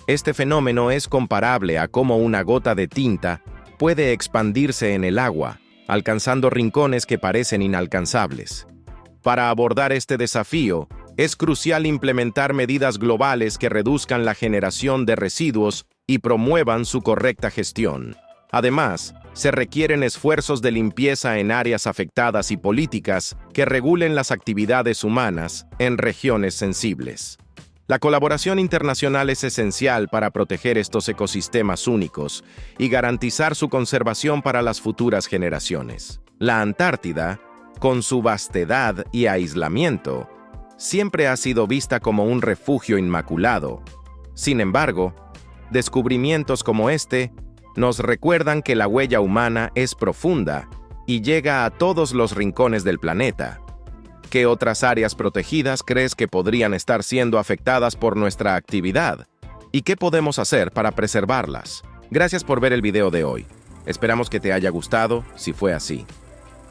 Este fenómeno es comparable a cómo una gota de tinta puede expandirse en el agua, alcanzando rincones que parecen inalcanzables. Para abordar este desafío, es crucial implementar medidas globales que reduzcan la generación de residuos y promuevan su correcta gestión. Además, se requieren esfuerzos de limpieza en áreas afectadas y políticas que regulen las actividades humanas en regiones sensibles. La colaboración internacional es esencial para proteger estos ecosistemas únicos y garantizar su conservación para las futuras generaciones. La Antártida, con su vastedad y aislamiento, siempre ha sido vista como un refugio inmaculado. Sin embargo, descubrimientos como este nos recuerdan que la huella humana es profunda y llega a todos los rincones del planeta. ¿Qué otras áreas protegidas crees que podrían estar siendo afectadas por nuestra actividad? ¿Y qué podemos hacer para preservarlas? Gracias por ver el video de hoy. Esperamos que te haya gustado, si fue así.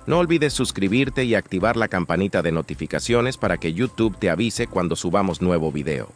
No olvides suscribirte y activar la campanita de notificaciones para que YouTube te avise cuando subamos nuevo video.